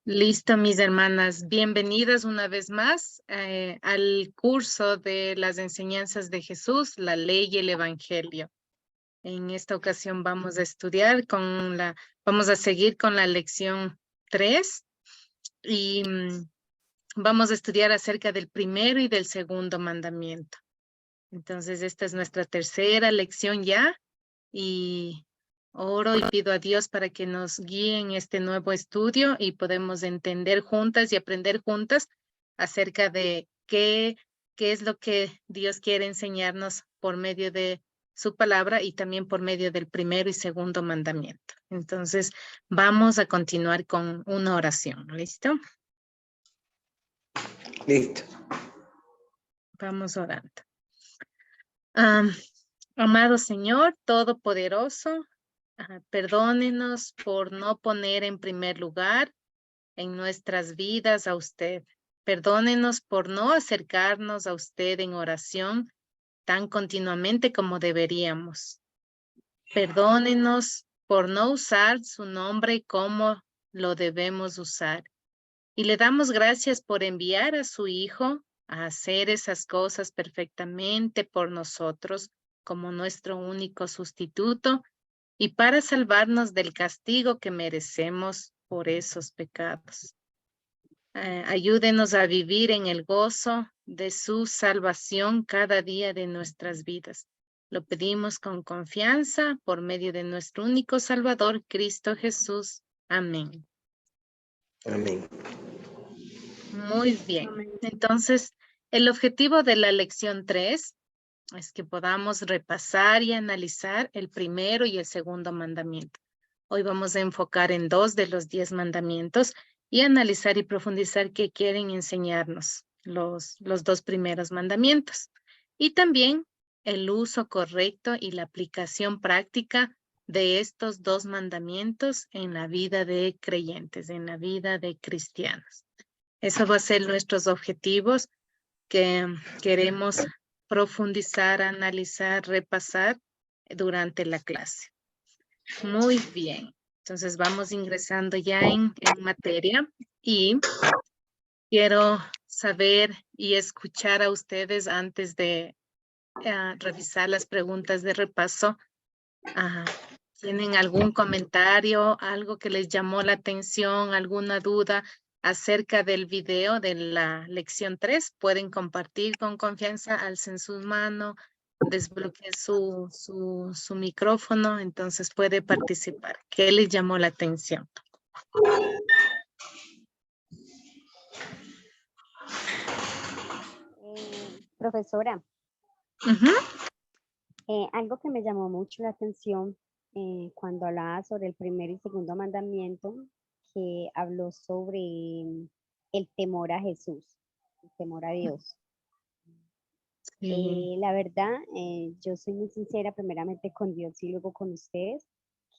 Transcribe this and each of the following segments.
Listo, mis hermanas. Bienvenidas una vez más al curso de las enseñanzas de Jesús, la ley y el evangelio. En esta ocasión vamos a estudiar vamos a seguir con la lección 3 y vamos a estudiar acerca del primero y del segundo mandamiento. Entonces, esta es nuestra tercera lección ya y oro y pido a Dios para que nos guíe en este nuevo estudio y podemos entender juntas y aprender juntas acerca de qué es lo que Dios quiere enseñarnos por medio de su palabra y también por medio del primero y segundo mandamiento. Entonces, vamos a continuar con una oración. ¿Listo? Listo. Vamos orando. Amado Señor Todopoderoso, perdónenos por no poner en primer lugar en nuestras vidas a usted. Perdónenos por no acercarnos a usted en oración tan continuamente como deberíamos. Perdónenos por no usar su nombre como lo debemos usar. Y le damos gracias por enviar a su Hijo a hacer esas cosas perfectamente por nosotros como nuestro único sustituto y para salvarnos del castigo que merecemos por esos pecados. Ayúdenos a vivir en el gozo de su salvación cada día de nuestras vidas. Lo pedimos con confianza por medio de nuestro único Salvador, Cristo Jesús. Amén. Amén. Muy bien. Entonces, el objetivo de la lección 3 es que podamos repasar y analizar el primero y el segundo mandamiento. Hoy vamos a enfocar en 2 de los 10 mandamientos y analizar y profundizar qué quieren enseñarnos los 2 primeros mandamientos. Y también el uso correcto y la aplicación práctica de estos 2 mandamientos en la vida de creyentes, en la vida de cristianos. Eso va a ser nuestros objetivos que queremos profundizar, analizar, repasar durante la clase. Muy bien. Entonces vamos ingresando ya en materia y quiero saber y escuchar a ustedes antes de revisar las preguntas de repaso. ¿Tienen algún comentario, algo que les llamó la atención, alguna duda acerca del video de la lección 3? Pueden compartir con confianza, alcen sus manos, desbloqueen su micrófono, entonces puede participar. ¿Qué les llamó la atención? Profesora, Ujú. algo que me llamó mucho la atención cuando hablaba sobre el primer y segundo mandamiento, que habló sobre el temor a Jesús, el temor a Dios. Sí. La verdad, yo soy muy sincera primeramente con Dios y luego con ustedes,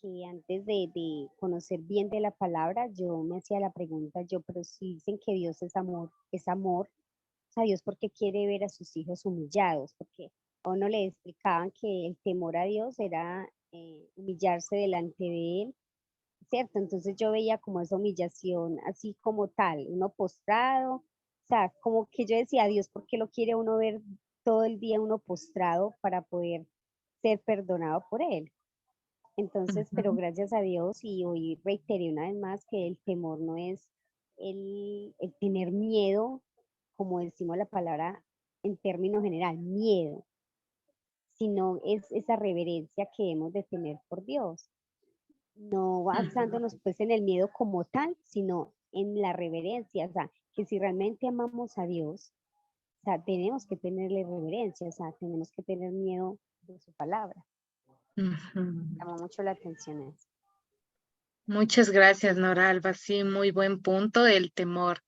que antes de conocer bien de la palabra, yo me hacía la pregunta, pero si dicen que Dios es amor, o sea, Dios, ¿por qué quiere ver a sus hijos humillados? Porque a uno le explicaban que el temor a Dios era humillarse delante de Él, ¿cierto? Entonces yo veía como esa humillación así como tal, uno postrado, o sea, como que yo decía, Dios, ¿por qué lo quiere uno ver todo el día uno postrado para poder ser perdonado por Él? Entonces, pero Ujú. gracias a Dios y hoy reiteré una vez más que el temor no es el tener miedo, como decimos la palabra en términos general, miedo, sino es esa reverencia que hemos de tener por Dios, no basándonos pues en el miedo como tal, sino en la reverencia, o sea, que si realmente amamos a Dios, o sea, tenemos que tenerle reverencia, o sea, tenemos que tener miedo de su palabra. Ujú. Llamó mucho la atención eso. Muchas gracias, Nora Alba. Sí, muy buen punto, el temor.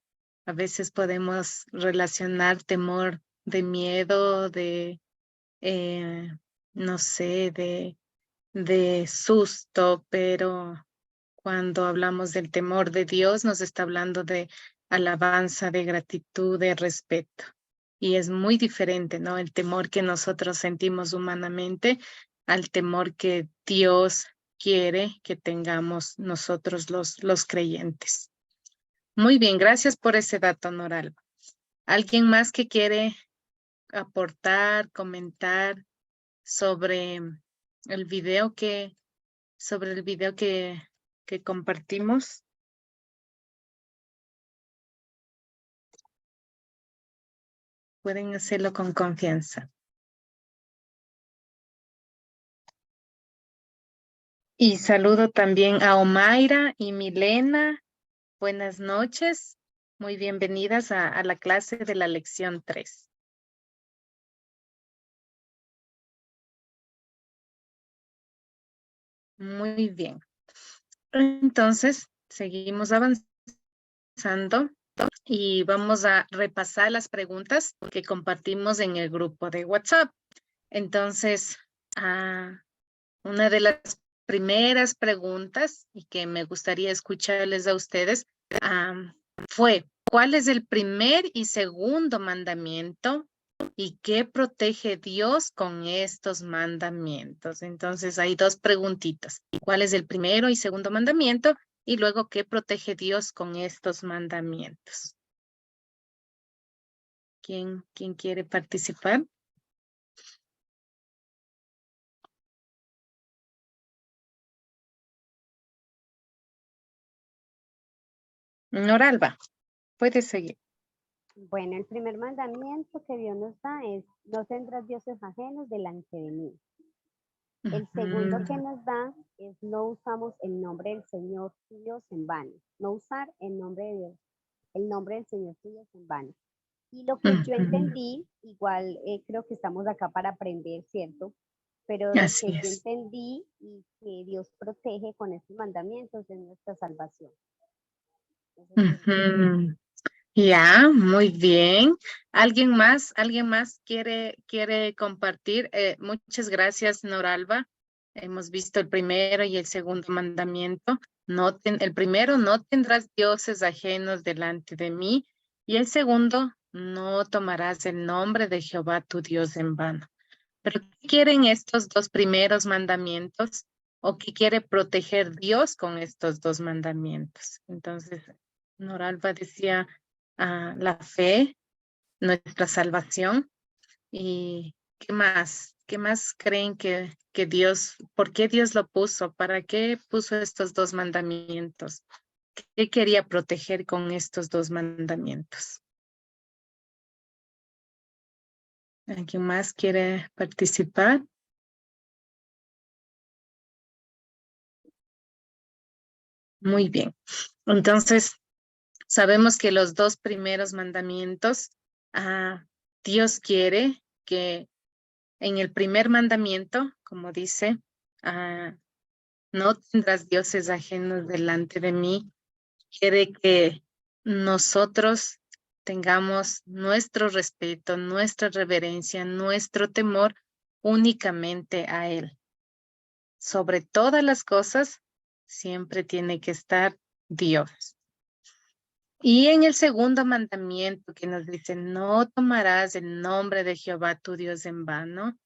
A veces podemos relacionar temor de miedo, eh, no sé, de susto, pero cuando hablamos del temor de Dios, nos está hablando de alabanza, de gratitud, de respeto. Y es muy diferente, ¿no? El temor que nosotros sentimos humanamente al temor que Dios quiere que tengamos nosotros los creyentes. Muy bien, gracias por ese dato, Noralba. ¿Alguien más que quiere aportar, comentar sobre el video que, que compartimos? Pueden hacerlo con confianza. Y saludo también a Omaira y Milena. Buenas noches. Muy bienvenidas a la clase de la lección 3. Muy bien. Entonces, seguimos avanzando y vamos a repasar las preguntas que compartimos en el grupo de WhatsApp. Entonces, una de las primeras preguntas y que me gustaría escucharles a ustedes fue, ¿cuál es el primer y segundo mandamiento y qué protege Dios con estos mandamientos? Entonces hay dos preguntitas. ¿Cuál es el primero y segundo mandamiento? Y luego, ¿qué protege Dios con estos mandamientos? ¿Quién quiere participar? Noralba, puedes seguir. Bueno, el primer mandamiento que Dios nos da es, no tendrás dioses ajenos delante de mí. El segundo que nos da es, no usamos el nombre del Señor tu Dios en vano. No usar el nombre de Dios, el nombre del Señor tu Dios en vano. Y lo que yo entendí, igual creo que estamos acá para aprender, ¿cierto? Pero lo Así que yo es. entendí y que Dios protege con estos mandamientos es nuestra salvación. Ya, muy bien. ¿Alguien más quiere compartir? Muchas gracias, Noralba. Hemos visto el primero y el segundo mandamiento. El primero, no tendrás dioses ajenos delante de mí. Y el segundo, no tomarás el nombre de Jehová tu Dios en vano. ¿Pero qué quieren estos dos primeros mandamientos? ¿O qué quiere proteger Dios con estos dos mandamientos? Entonces, Noralba decía la fe, nuestra salvación. ¿Y qué más? ¿Qué más creen que Dios, por qué Dios lo puso? ¿Para qué puso estos dos mandamientos? ¿Qué quería proteger con estos dos mandamientos? ¿Alguien más quiere participar? Muy bien. Entonces, sabemos que los dos primeros mandamientos, Dios quiere que en el primer mandamiento, como dice, no tendrás dioses ajenos delante de mí, quiere que nosotros tengamos nuestro respeto, nuestra reverencia, nuestro temor únicamente a Él. Sobre todas las cosas, siempre tiene que estar Dios. Y en el segundo mandamiento que nos dice, no tomarás el nombre de Jehová tu Dios en vano,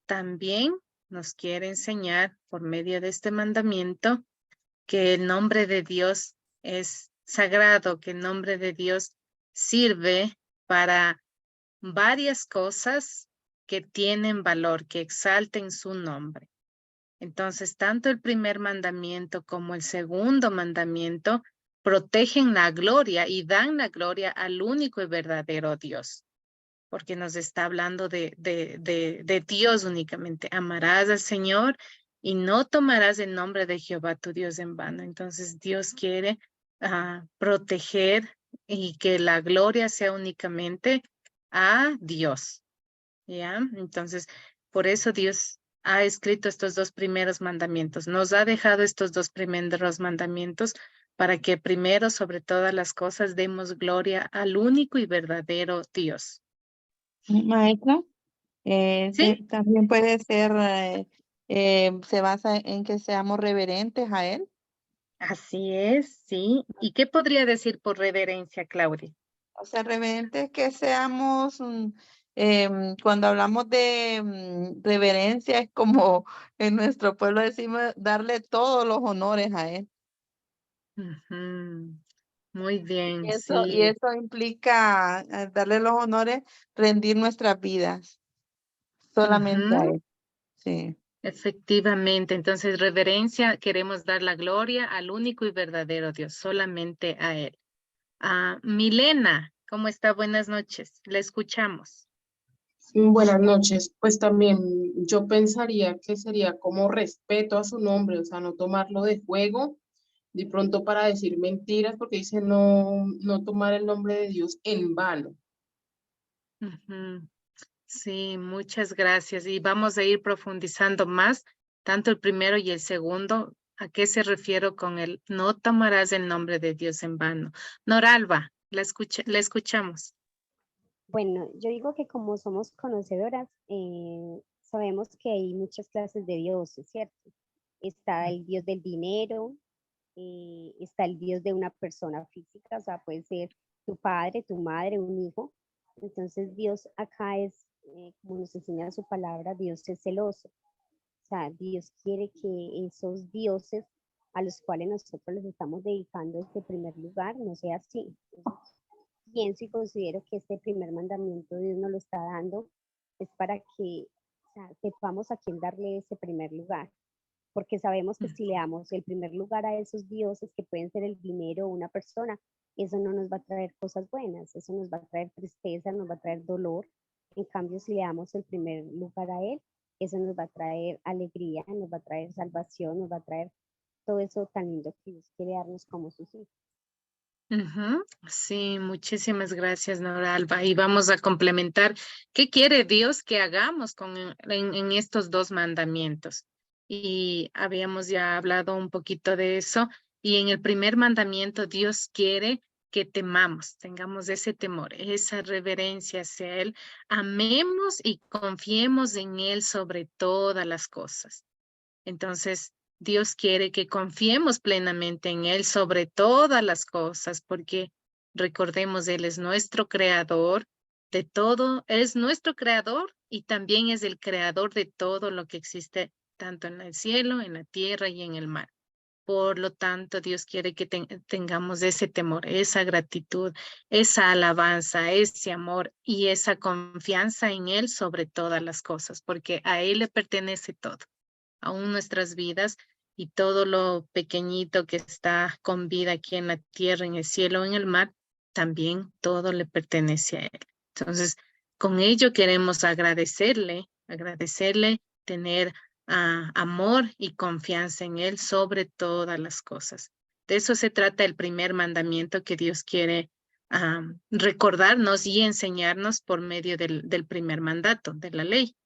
también nos quiere enseñar por medio de este mandamiento que el nombre de Dios es sagrado, que el nombre de Dios sirve para varias cosas que tienen valor, que exalten su nombre. Entonces, tanto el primer mandamiento como el segundo mandamiento protegen la gloria y dan la gloria al único y verdadero Dios, porque nos está hablando de Dios únicamente. Amarás al Señor y no tomarás el nombre de Jehová tu Dios en vano. Entonces, Dios quiere proteger y que la gloria sea únicamente a Dios. ¿Ya? Entonces, por eso Dios ha escrito estos dos primeros mandamientos. Nos ha dejado estos dos primeros mandamientos para que primero, sobre todas las cosas, demos gloria al único y verdadero Dios. Maestra, ¿Sí? también puede ser, se basa en que seamos reverentes a Él. Así es, sí. ¿Y qué podría decir por reverencia, Claudia? O sea, reverentes que seamos, cuando hablamos de reverencia, es como en nuestro pueblo decimos darle todos los honores a Él. Ujú. Muy bien, Y sí. eso implica darle los honores, rendir nuestras vidas solamente a Ujú, Él. Sí. efectivamente. Entonces, reverencia, queremos dar la gloria al único y verdadero Dios, solamente a Él. Milena, ¿cómo está? Buenas noches. La escuchamos. Buenas noches. Pues también yo pensaría que sería como respeto a su nombre, o sea, no tomarlo de juego, de pronto para decir mentiras, porque dice no tomar el nombre de Dios en vano. Ujú. Sí, muchas gracias. Y vamos a ir profundizando más, tanto el primero y el segundo. ¿A qué se refiero con el no tomarás el nombre de Dios en vano? Noralba, la escuchamos. Bueno, yo digo que como somos conocedoras, sabemos que hay muchas clases de dioses, ¿cierto? Está el dios del dinero, está el dios de una persona física, o sea, puede ser tu padre, tu madre, un hijo. Entonces Dios acá es, como nos enseña su palabra, Dios es celoso. O sea, Dios quiere que esos dioses a los cuales nosotros les estamos dedicando este primer lugar no sea así. Pienso y considero que este primer mandamiento Dios nos lo está dando es para que, o sea, sepamos a quién darle ese primer lugar, porque sabemos que si le damos el primer lugar a esos dioses que pueden ser el dinero o una persona, eso no nos va a traer cosas buenas, eso nos va a traer tristeza, nos va a traer dolor. En cambio, si le damos el primer lugar a Él, eso nos va a traer alegría, nos va a traer salvación, nos va a traer todo eso tan lindo que Dios quiere darnos como sus hijos. Ujú. Sí, muchísimas gracias, Noralba. Y vamos a complementar, ¿qué quiere Dios que hagamos en estos dos mandamientos? Y habíamos ya hablado un poquito de eso. Y en el primer mandamiento, Dios quiere que temamos, tengamos ese temor, esa reverencia hacia Él, amemos y confiemos en Él sobre todas las cosas. Entonces, Dios quiere que confiemos plenamente en Él sobre todas las cosas, porque recordemos, Él es nuestro creador de todo, es nuestro creador y también es el creador de todo lo que existe, tanto en el cielo, en la tierra y en el mar. Por lo tanto, Dios quiere que tengamos ese temor, esa gratitud, esa alabanza, ese amor y esa confianza en Él sobre todas las cosas, porque a Él le pertenece todo, aún nuestras vidas y todo lo pequeñito que está con vida aquí en la tierra, en el cielo, en el mar, también todo le pertenece a Él. Entonces, con ello queremos agradecerle, tener amor y confianza en Él sobre todas las cosas. De eso se trata el primer mandamiento que Dios quiere recordarnos y enseñarnos por medio del primer mandato, de la ley.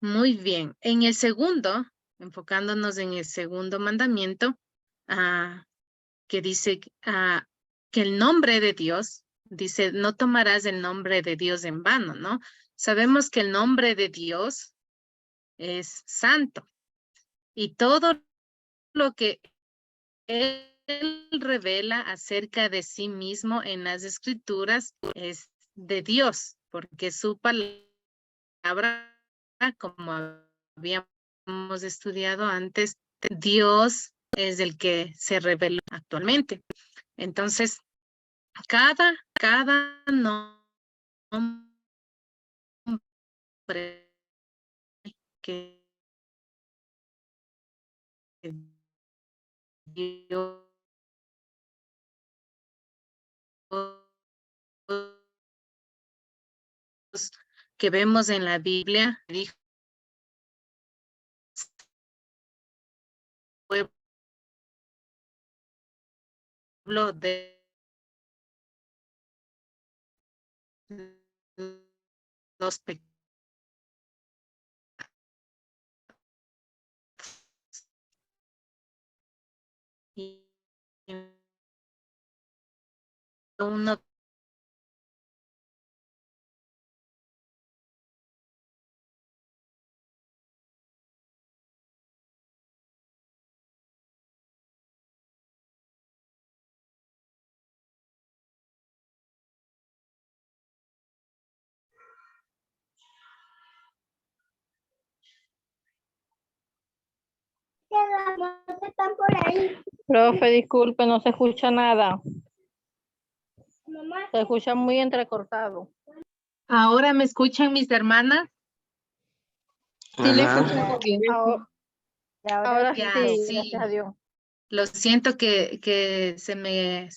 Muy bien. En el segundo, enfocándonos en el segundo mandamiento, que dice que el nombre de Dios, dice, no tomarás el nombre de Dios en vano, ¿no? Sabemos que el nombre de Dios es santo y todo lo que Él revela acerca de sí mismo en las escrituras es de Dios, porque su palabra, como habíamos estudiado antes, Dios es el que se reveló actualmente. Entonces, cada nombre que Dios que vemos en la Biblia, dijo pueblo de los pecados. Y uno Están por ahí. Profe, disculpe, no se escucha nada. Se escucha muy entrecortado. ¿Ahora me escuchan mis hermanas? Sí, le Ajá. escuchamos bien. Ahora Ya, sí, sí. gracias a Dios. Lo siento que se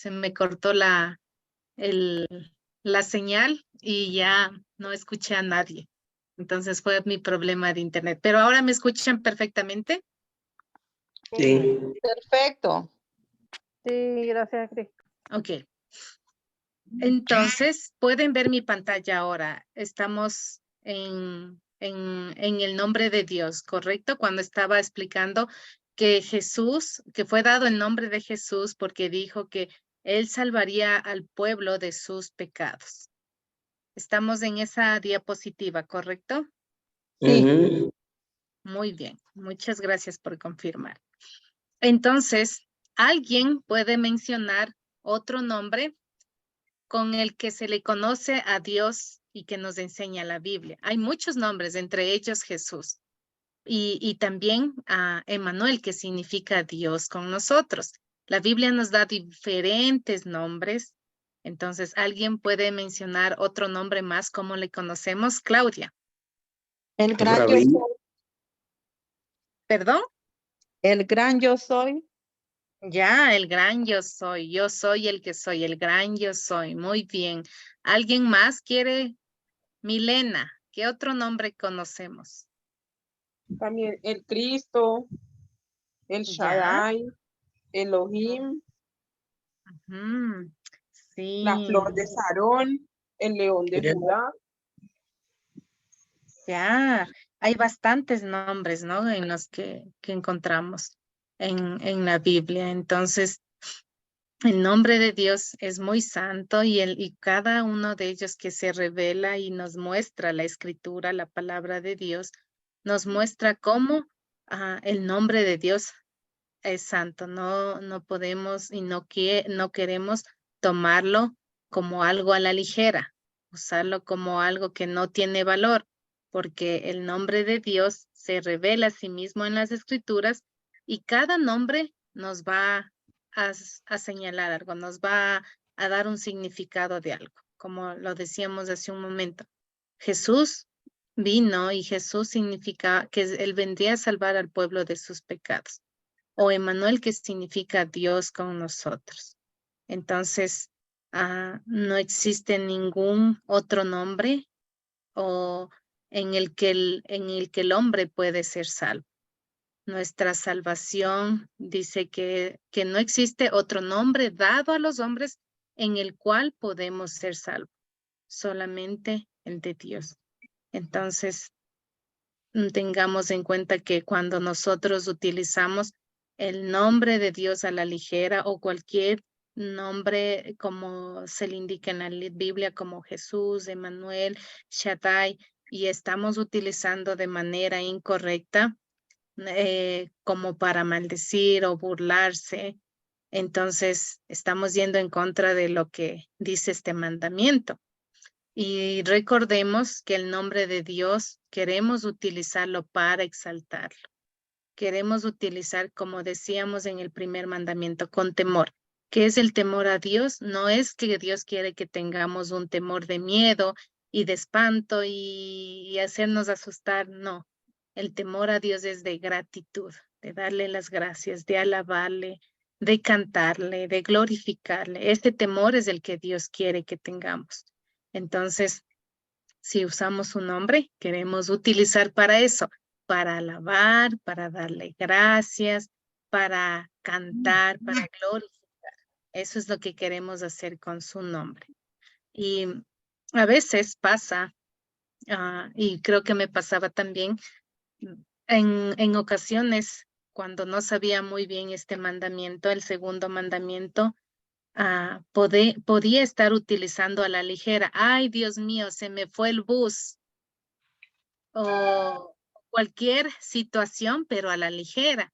me cortó la señal y ya no escuché a nadie. Entonces fue mi problema de internet. Pero ahora me escuchan perfectamente. Sí. Perfecto. Sí, gracias a Cristo. Ok. Entonces, pueden ver mi pantalla ahora. Estamos en el nombre de Dios, ¿correcto? Cuando estaba explicando que Jesús, que fue dado el nombre de Jesús porque dijo que Él salvaría al pueblo de sus pecados. Estamos en esa diapositiva, ¿correcto? Sí. Ujú. Muy bien. Muchas gracias por confirmar. Entonces, ¿alguien puede mencionar otro nombre con el que se le conoce a Dios y que nos enseña la Biblia? Hay muchos nombres, entre ellos Jesús. Y también a Emmanuel, que significa Dios con nosotros. La Biblia nos da diferentes nombres. Entonces, ¿alguien puede mencionar otro nombre más como le conocemos? Claudia. El gran yo Rabí. soy. ¿Perdón? El gran yo soy. Ya, el gran yo soy el que soy, el gran yo soy. Muy bien. ¿Alguien más quiere? Milena, ¿qué otro nombre conocemos? También el Cristo, el Ya. Shaddai, Elohim, Ujú, la sí, flor de Sarón, el león de Mira. Judá. ya. Hay bastantes nombres, ¿no? En los que encontramos en la Biblia. Entonces, el nombre de Dios es muy santo y cada uno de ellos que se revela y nos muestra la escritura, la palabra de Dios, nos muestra cómo el nombre de Dios es santo. No podemos y no queremos tomarlo como algo a la ligera, usarlo como algo que no tiene valor, porque el nombre de Dios se revela a sí mismo en las escrituras y cada nombre nos va a señalar algo, nos va a dar un significado de algo, como lo decíamos hace un momento. Jesús vino y Jesús significa que Él vendría a salvar al pueblo de sus pecados, o Emmanuel, que significa Dios con nosotros. Entonces, no existe ningún otro nombre o en el que el hombre puede ser salvo. Nuestra salvación dice que no existe otro nombre dado a los hombres en el cual podemos ser salvos, solamente el de Dios. Entonces, tengamos en cuenta que cuando nosotros utilizamos el nombre de Dios a la ligera o cualquier nombre como se le indica en la Biblia como Jesús, Emmanuel, Shaddai, y estamos utilizando de manera incorrecta como para maldecir o burlarse, entonces estamos yendo en contra de lo que dice este mandamiento. Y recordemos que el nombre de Dios queremos utilizarlo para exaltarlo. Queremos utilizar, como decíamos en el primer mandamiento, con temor. ¿Qué es el temor a Dios? No es que Dios quiere que tengamos un temor de miedo y de espanto y hacernos asustar. No, el temor a Dios es de gratitud, de darle las gracias, de alabarle, de cantarle, de glorificarle. Este temor es el que Dios quiere que tengamos. Entonces, si usamos su nombre, queremos utilizar para eso, para alabar, para darle gracias, para cantar, para glorificar. Eso es lo que queremos hacer con su nombre. Y a veces pasa, y creo que me pasaba también, en ocasiones, cuando no sabía muy bien este mandamiento, el segundo mandamiento, podía estar utilizando a la ligera. Ay, Dios mío, se me fue el bus. O cualquier situación, pero a la ligera.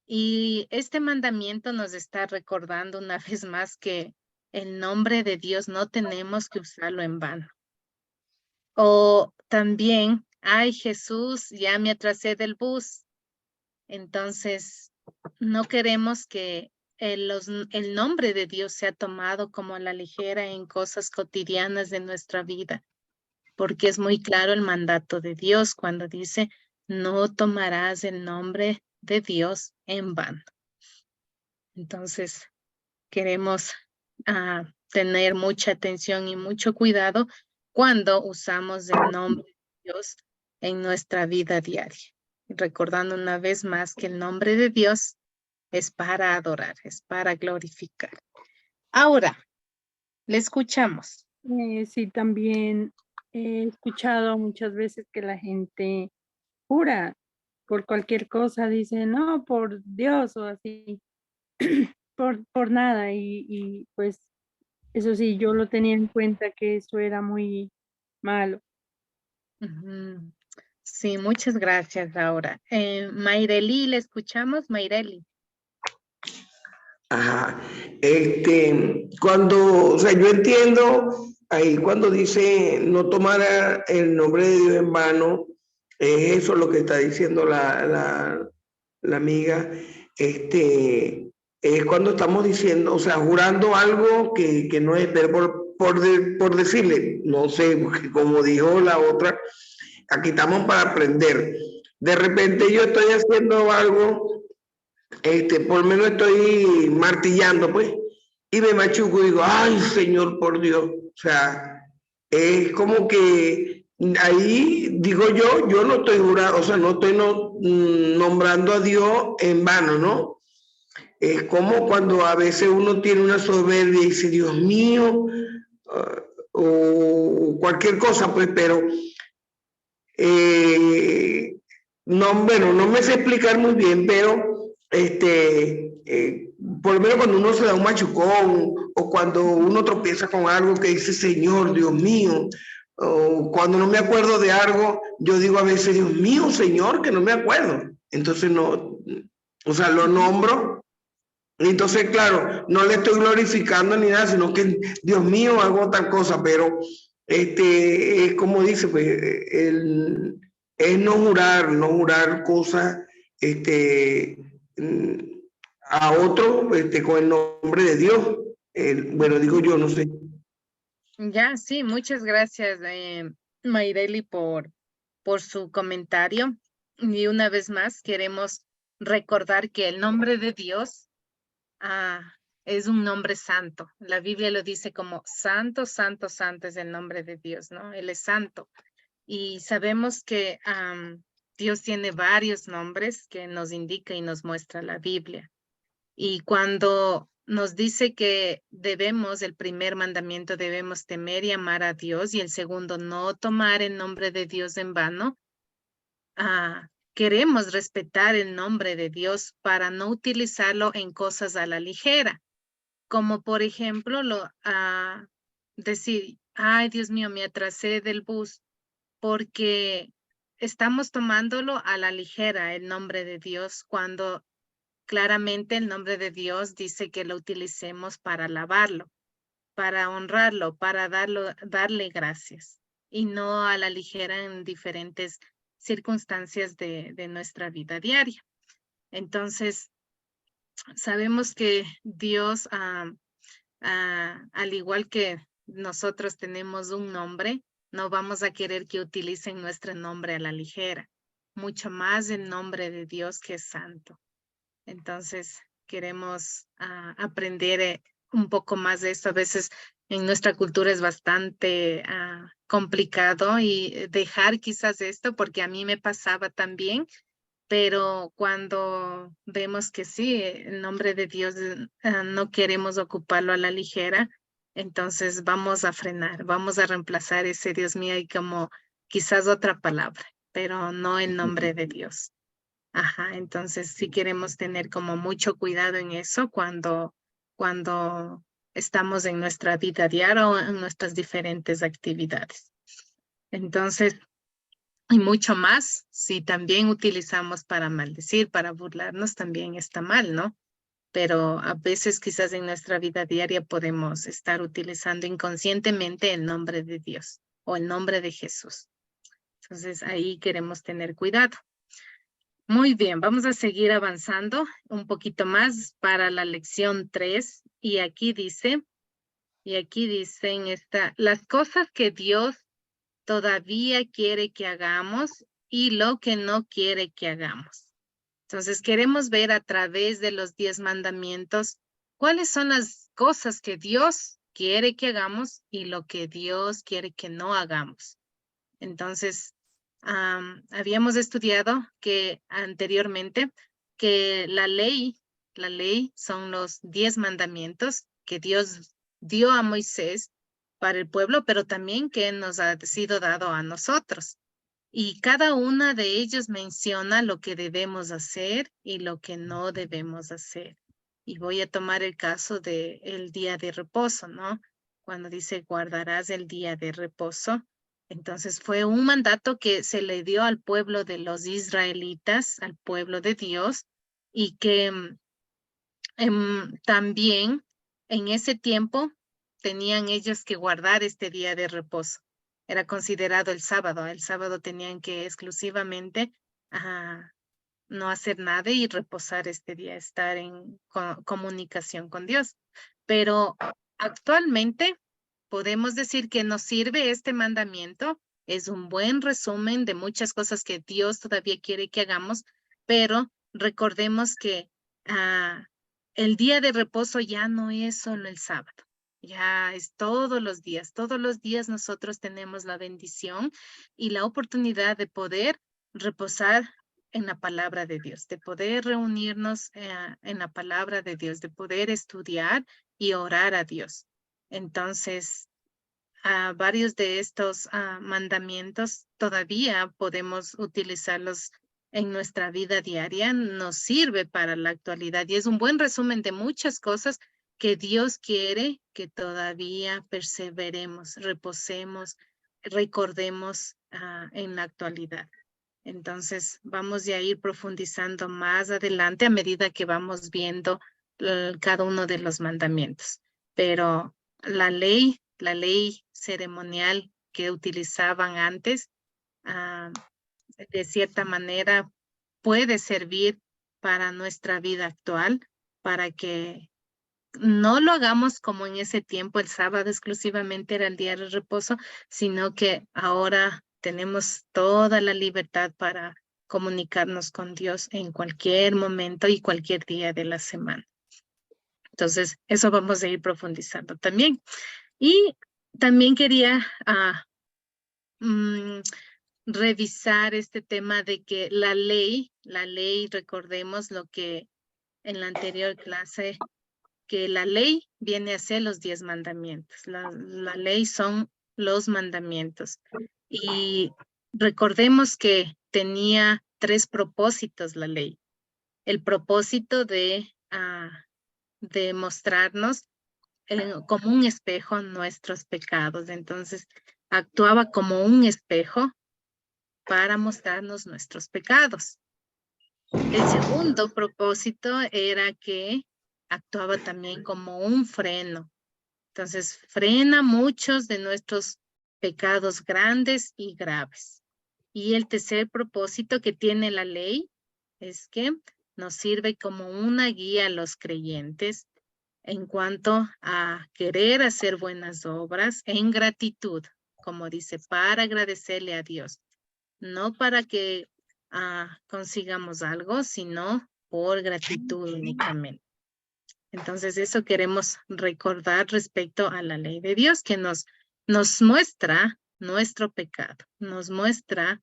Y este mandamiento nos está recordando una vez más que el nombre de Dios no tenemos que usarlo en vano. O también, ay, Jesús, ya me atrasé del bus. Entonces, no queremos que el nombre de Dios se ha tomado como a la ligera en cosas cotidianas de nuestra vida, porque es muy claro el mandato de Dios cuando dice, no tomarás el nombre de Dios en vano. Entonces, queremos tener mucha atención y mucho cuidado cuando usamos el nombre de Dios en nuestra vida diaria. Recordando una vez más que el nombre de Dios es para adorar, es para glorificar. Ahora, le escuchamos. Sí, también he escuchado muchas veces que la gente jura por cualquier cosa, dice, no, por Dios o así, por nada. Y pues eso sí, yo lo tenía en cuenta que eso era muy malo. Ujú. Sí, muchas gracias, Laura. Mayreli, ¿le escuchamos? Mayreli. Ajá. Cuando, o sea, yo entiendo ahí cuando dice no tomar el nombre de Dios en vano, es eso lo que está diciendo la amiga. Es cuando estamos diciendo, o sea, jurando algo que no es, pero por decirle, no sé, como dijo la otra, aquí estamos para aprender. De repente yo estoy haciendo algo, por lo menos estoy martillando, pues, y me machuco y digo, ay, Señor, por Dios. O sea, es como que ahí digo yo no estoy jurando, o sea, no estoy nombrando a Dios en vano, ¿no? Es como cuando a veces uno tiene una soberbia y dice, Dios mío, o cualquier cosa, pues, pero no, bueno, no me sé explicar muy bien, pero por lo menos cuando uno se da un machucón o cuando uno tropieza con algo que dice, Señor, Dios mío, o cuando no me acuerdo de algo, yo digo a veces, Dios mío, Señor, que no me acuerdo. Entonces no, o sea, lo nombro. Entonces, claro, no le estoy glorificando ni nada, sino que, Dios mío, hago tal cosa, pero es como dice, pues, es no jurar cosas a otro con el nombre de Dios. Bueno, digo yo, no sé. Ya, sí, muchas gracias, Mayreli, por su comentario. Y una vez más, queremos recordar que el nombre de Dios es un nombre santo. La Biblia lo dice como santo, santo, santo es el nombre de Dios, ¿no? Él es santo. Y sabemos que Dios tiene varios nombres que nos indica y nos muestra la Biblia. Y cuando nos dice que debemos, el primer mandamiento, debemos temer y amar a Dios, y el segundo, no tomar el nombre de Dios en vano, queremos respetar el nombre de Dios para no utilizarlo en cosas a la ligera, como por ejemplo decir, ay Dios mío, me atrasé del bus, porque estamos tomándolo a la ligera el nombre de Dios cuando claramente el nombre de Dios dice que lo utilicemos para alabarlo, para honrarlo, para darle gracias y no a la ligera en diferentes circunstancias de nuestra vida diaria. Entonces, sabemos que Dios, al igual que nosotros tenemos un nombre, no vamos a querer que utilicen nuestro nombre a la ligera, mucho más el nombre de Dios que es santo. Entonces, queremos aprender un poco más de esto. A veces en nuestra cultura es bastante complicado y dejar quizás esto, porque a mí me pasaba también, pero cuando vemos que sí, el nombre de Dios no queremos ocuparlo a la ligera, entonces vamos a frenar, vamos a reemplazar ese Dios mío y como quizás otra palabra, pero no el nombre de Dios. Ajá, entonces sí queremos tener como mucho cuidado en eso cuando estamos en nuestra vida diaria o en nuestras diferentes actividades. Entonces, y mucho más, si también utilizamos para maldecir, para burlarnos, también está mal, ¿no? Pero a veces quizás en nuestra vida diaria podemos estar utilizando inconscientemente el nombre de Dios o el nombre de Jesús. Entonces ahí queremos tener cuidado. Muy bien, vamos a seguir avanzando un poquito más para la lección 3. Y aquí dice las cosas que Dios todavía quiere que hagamos y lo que no quiere que hagamos. Entonces queremos ver a través de los 10 mandamientos cuáles son las cosas que Dios quiere que hagamos y lo que Dios quiere que no hagamos. Entonces, habíamos estudiado que anteriormente que la ley son los 10 mandamientos que Dios dio a Moisés para el pueblo, pero también que nos ha sido dado a nosotros. Y cada una de ellos menciona lo que debemos hacer y lo que no debemos hacer. Y voy a tomar el caso del día de reposo, ¿no? Cuando dice guardarás el día de reposo. Entonces fue un mandato que se le dio al pueblo de los israelitas, al pueblo de Dios, y que también en ese tiempo tenían ellos que guardar este día de reposo. Era considerado el sábado. El sábado tenían que exclusivamente no hacer nada y reposar este día, estar en comunicación con Dios. Pero actualmente podemos decir que nos sirve este mandamiento. Es un buen resumen de muchas cosas que Dios todavía quiere que hagamos, pero recordemos que el día de reposo ya no es solo el sábado. Ya es todos los días. Todos los días nosotros tenemos la bendición y la oportunidad de poder reposar en la palabra de Dios, de poder reunirnos en la palabra de Dios, de poder estudiar y orar a Dios. Entonces, varios de estos mandamientos todavía podemos utilizarlos en nuestra vida diaria, nos sirve para la actualidad y es un buen resumen de muchas cosas que Dios quiere que todavía perseveremos, reposemos, recordemos en la actualidad. Entonces, vamos a ir profundizando más adelante a medida que vamos viendo cada uno de los mandamientos. Pero la ley ceremonial que utilizaban antes, de cierta manera, puede servir para nuestra vida actual, para que no lo hagamos como en ese tiempo, el sábado exclusivamente era el día de reposo, sino que ahora tenemos toda la libertad para comunicarnos con Dios en cualquier momento y cualquier día de la semana. Entonces, eso vamos a ir profundizando también. Y también quería revisar este tema de que la ley, recordemos lo que en la anterior clase, que la ley viene a ser los 10 mandamientos. La ley son los mandamientos. Y recordemos que tenía 3 propósitos la ley. El propósito de mostrarnos como un espejo nuestros pecados. Entonces, actuaba como un espejo para mostrarnos nuestros pecados. El segundo propósito era que actuaba también como un freno. Entonces, frena muchos de nuestros pecados grandes y graves. Y el tercer propósito que tiene la ley es que nos sirve como una guía a los creyentes en cuanto a querer hacer buenas obras en gratitud, como dice, para agradecerle a Dios. No para que consigamos algo, sino por gratitud únicamente. Entonces, eso queremos recordar respecto a la ley de Dios, que nos muestra nuestro pecado, nos muestra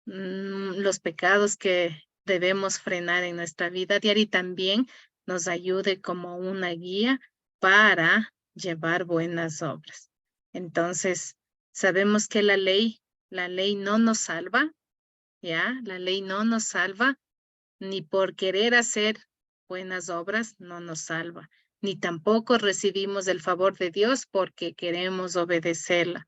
los pecados que debemos frenar en nuestra vida diaria y también nos ayude como una guía para llevar buenas obras. Entonces, sabemos que la ley no nos salva, ¿ya? La ley no nos salva, ni por querer hacer buenas obras no nos salva, ni tampoco recibimos el favor de Dios porque queremos obedecerla.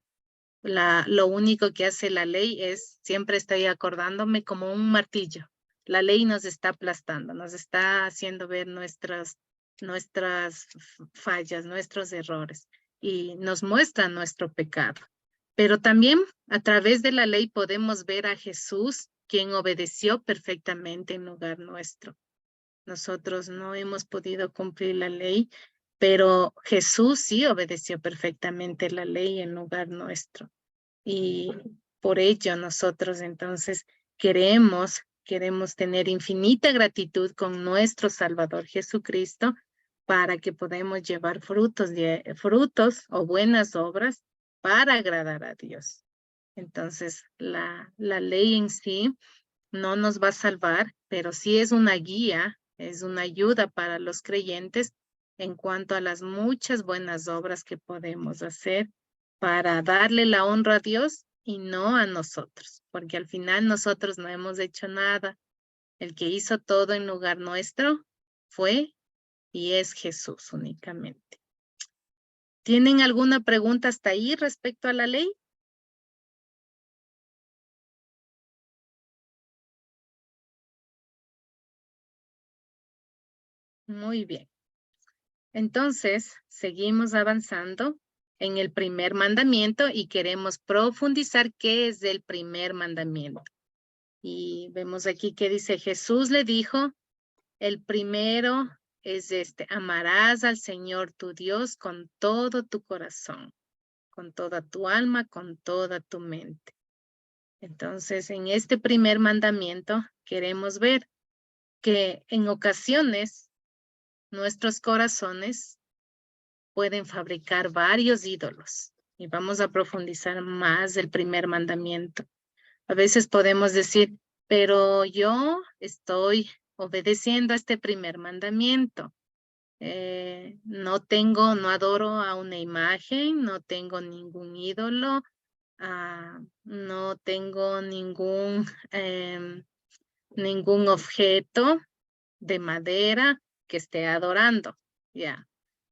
Lo único que hace la ley es, siempre estoy acordándome como un martillo. La ley nos está aplastando, nos está haciendo ver nuestras fallas, nuestros errores y nos muestra nuestro pecado. Pero también a través de la ley podemos ver a Jesús quien obedeció perfectamente en lugar nuestro. Nosotros no hemos podido cumplir la ley, pero Jesús sí obedeció perfectamente la ley en lugar nuestro. Y por ello nosotros entonces queremos tener infinita gratitud con nuestro Salvador Jesucristo para que podamos llevar frutos o buenas obras para agradar a Dios. Entonces, la ley en sí no nos va a salvar, pero sí es una guía, es una ayuda para los creyentes en cuanto a las muchas buenas obras que podemos hacer para darle la honra a Dios y no a nosotros, porque al final nosotros no hemos hecho nada. El que hizo todo en lugar nuestro fue y es Jesús únicamente. ¿Tienen alguna pregunta hasta ahí respecto a la ley? Muy bien. Entonces, seguimos avanzando en el primer mandamiento y queremos profundizar qué es el primer mandamiento. Y vemos aquí que dice, Jesús le dijo, el primero es amarás al Señor tu Dios con todo tu corazón, con toda tu alma, con toda tu mente. Entonces, en este primer mandamiento queremos ver que en ocasiones nuestros corazones pueden fabricar varios ídolos. Y vamos a profundizar más el primer mandamiento. A veces podemos decir, pero yo estoy obedeciendo a este primer mandamiento. No adoro a una imagen, no tengo ningún ídolo, no tengo ningún objeto de madera que esté adorando, ya.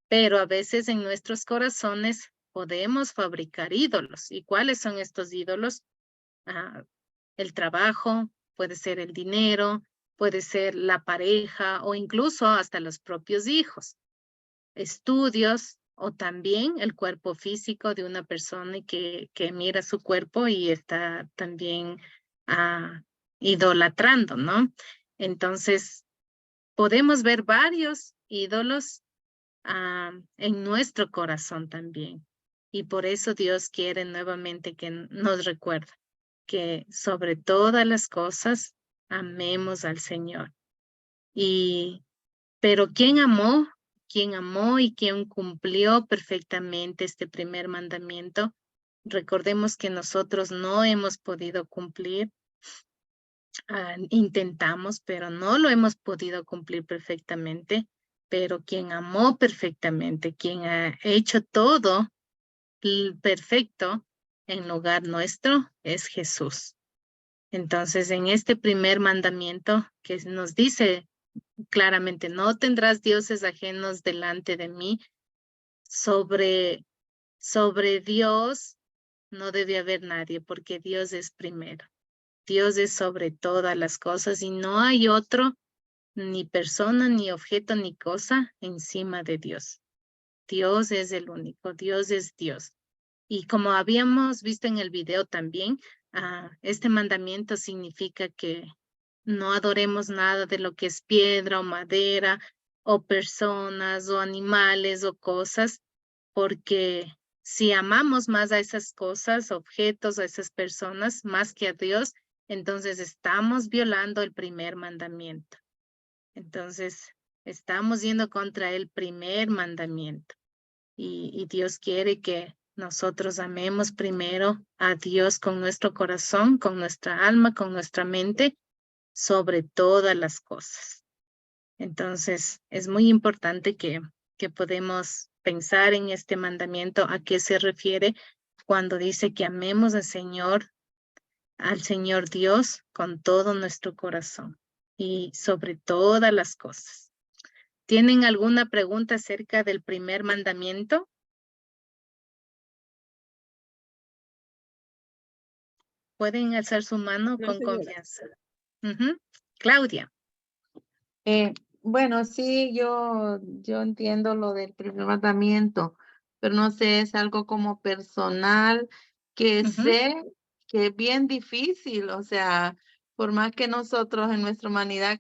Pero a veces en nuestros corazones podemos fabricar ídolos. ¿Y cuáles son estos ídolos? El trabajo, puede ser el dinero, puede ser la pareja o incluso hasta los propios hijos. Estudios o también el cuerpo físico de una persona que mira su cuerpo y está también idolatrando, ¿no? Entonces, podemos ver varios ídolos en nuestro corazón también. Y por eso Dios quiere nuevamente que nos recuerde que sobre todas las cosas amemos al Señor. Pero ¿quién amó y quién cumplió perfectamente este primer mandamiento? Recordemos que nosotros no hemos podido cumplir. Intentamos, pero no lo hemos podido cumplir perfectamente. Pero quien amó perfectamente, quien ha hecho todo perfecto en lugar nuestro, es Jesús. Entonces, en este primer mandamiento que nos dice claramente, no tendrás dioses ajenos delante de mí, sobre Dios no debe haber nadie, porque Dios es primero. Dios es sobre todas las cosas y no hay otro, ni persona, ni objeto, ni cosa encima de Dios. Dios es el único, Dios es Dios. Y como habíamos visto en el video también, este mandamiento significa que no adoremos nada de lo que es piedra o madera o personas o animales o cosas, porque si amamos más a esas cosas, objetos, a esas personas, más que a Dios, entonces estamos violando el primer mandamiento. Entonces, estamos yendo contra el primer mandamiento. Y Dios quiere que nosotros amemos primero a Dios con nuestro corazón, con nuestra alma, con nuestra mente, sobre todas las cosas. Entonces, es muy importante que podemos pensar en este mandamiento, a qué se refiere cuando dice que amemos al Señor Dios con todo nuestro corazón y sobre todas las cosas. ¿Tienen alguna pregunta acerca del primer mandamiento? Pueden alzar su mano No, con señora. confianza. Claudia. Bueno, sí, yo entiendo lo del primer mandamiento, pero no sé, es algo como personal que sé que es bien difícil, o sea, por más que nosotros en nuestra humanidad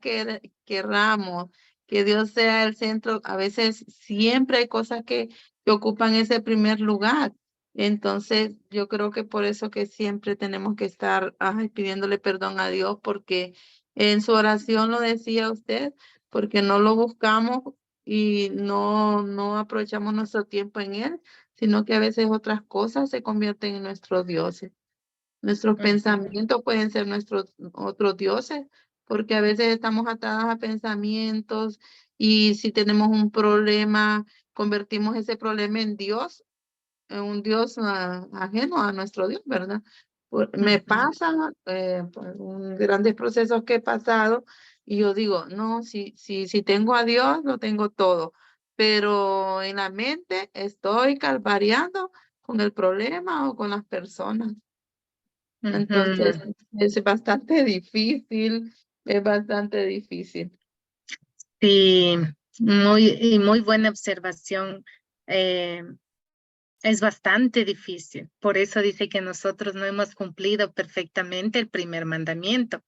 querramos que Dios sea el centro, a veces siempre hay cosas que ocupan ese primer lugar. Entonces, yo creo que por eso que siempre tenemos que estar pidiéndole perdón a Dios, porque en su oración lo decía usted, porque no lo buscamos y no aprovechamos nuestro tiempo en Él, sino que a veces otras cosas se convierten en nuestros dioses. Nuestros pensamientos pueden ser nuestros otros dioses, porque a veces estamos atadas a pensamientos y si tenemos un problema, convertimos ese problema en Dios, en un Dios ajeno a nuestro Dios, ¿verdad? Me pasa por grandes procesos que he pasado y yo digo, no, si tengo a Dios, lo tengo todo, pero en la mente estoy calvariando con el problema o con las personas. Entonces, es bastante difícil, es bastante difícil. Sí, muy buena observación. Es bastante difícil. Por eso dice que nosotros no hemos cumplido perfectamente el primer mandamiento,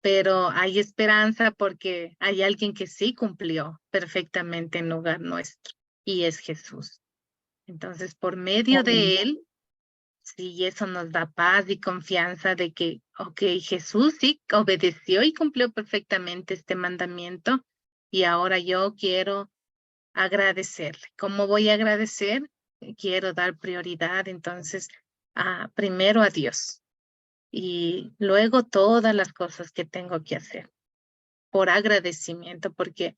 pero hay esperanza porque hay alguien que sí cumplió perfectamente en lugar nuestro y es Jesús. Entonces, por medio de él, sí, eso nos da paz y confianza de que, ok, Jesús sí obedeció y cumplió perfectamente este mandamiento y ahora yo quiero agradecerle. ¿Cómo voy a agradecer? Quiero dar prioridad entonces primero a Dios y luego todas las cosas que tengo que hacer por agradecimiento, porque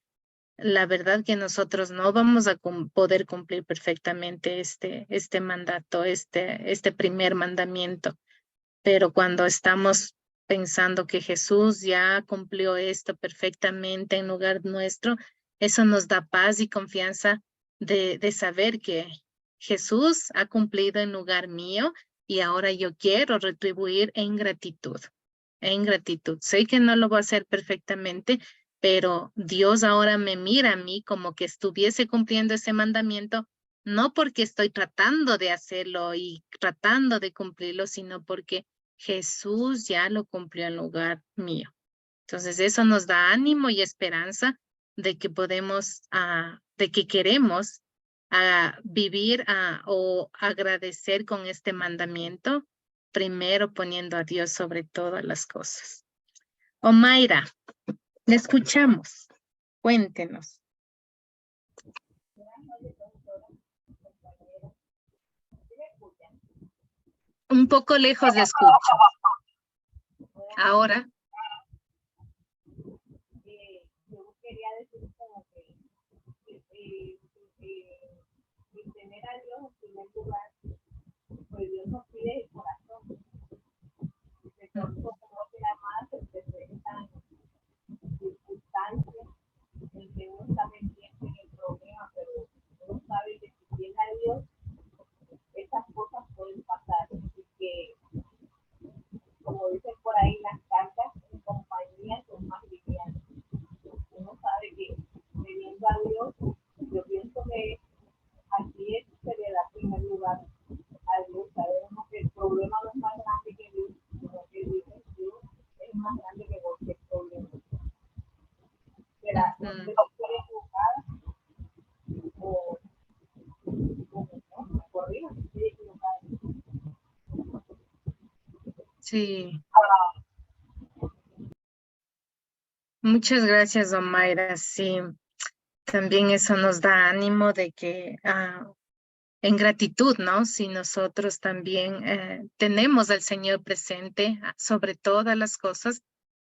la verdad que nosotros no vamos a poder cumplir perfectamente este mandato, este primer mandamiento, pero cuando estamos pensando que Jesús ya cumplió esto perfectamente en lugar nuestro, eso nos da paz y confianza de saber que Jesús ha cumplido en lugar mío y ahora yo quiero retribuir en gratitud. En gratitud. Sé que no lo voy a hacer perfectamente, pero Dios ahora me mira a mí como que estuviese cumpliendo ese mandamiento, no porque estoy tratando de hacerlo y tratando de cumplirlo, sino porque Jesús ya lo cumplió en lugar mío. Entonces eso nos da ánimo y esperanza de que podemos, de que queremos vivir o agradecer con este mandamiento, primero poniendo a Dios sobre todas las cosas. Omaira, le escuchamos. Cuéntenos. Un poco lejos le escucho. Ahora. Yo quería decir como que tener a Dios en primer lugar, pues Dios nos pide el corazón. De pronto, como que la más se presentan circunstancias en que uno está metiendo en el problema, pero uno sabe que si tiene a Dios, esas cosas pueden pasar. Y que, como dicen por ahí las cartas, en compañía son más livianas. Uno sabe que teniendo a Dios, yo pienso que aquí se le da primer lugar a Dios. Sabemos que el problema no es más grande que Dios, sino que Dios es más grande que cualquier problema. ¿Será que estoy equivocada? O no, me corrijo, estoy equivocada. Sí. Muchas gracias, Omaira. Sí, también eso nos da ánimo de que en gratitud, ¿no? Si nosotros también tenemos al Señor presente sobre todas las cosas,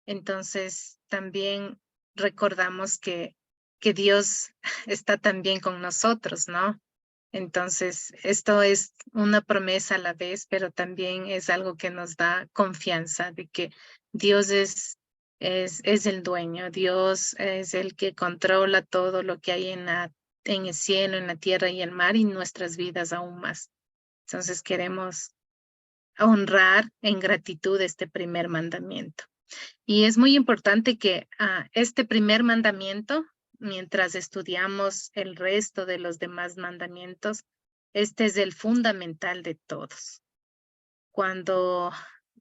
entonces también recordamos que Dios está también con nosotros, ¿no? Entonces, esto es una promesa a la vez, pero también es algo que nos da confianza de que Dios es el dueño, Dios es el que controla todo lo que hay en el cielo, en la tierra y el mar y nuestras vidas aún más. Entonces queremos honrar en gratitud este primer mandamiento. Y es muy importante que este primer mandamiento, mientras estudiamos el resto de los demás mandamientos, este es el fundamental de todos. Cuando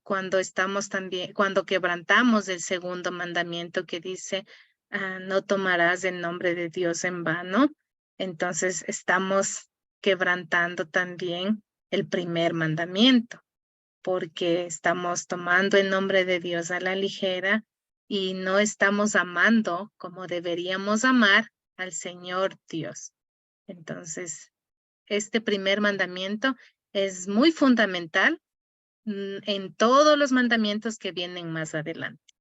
cuando estamos también, cuando quebrantamos el segundo mandamiento que dice, no tomarás el nombre de Dios en vano. Entonces estamos quebrantando también el primer mandamiento, porque estamos tomando el nombre de Dios a la ligera y no estamos amando como deberíamos amar al Señor Dios. Entonces, este primer mandamiento es muy fundamental en todos los mandamientos que vienen más adelante.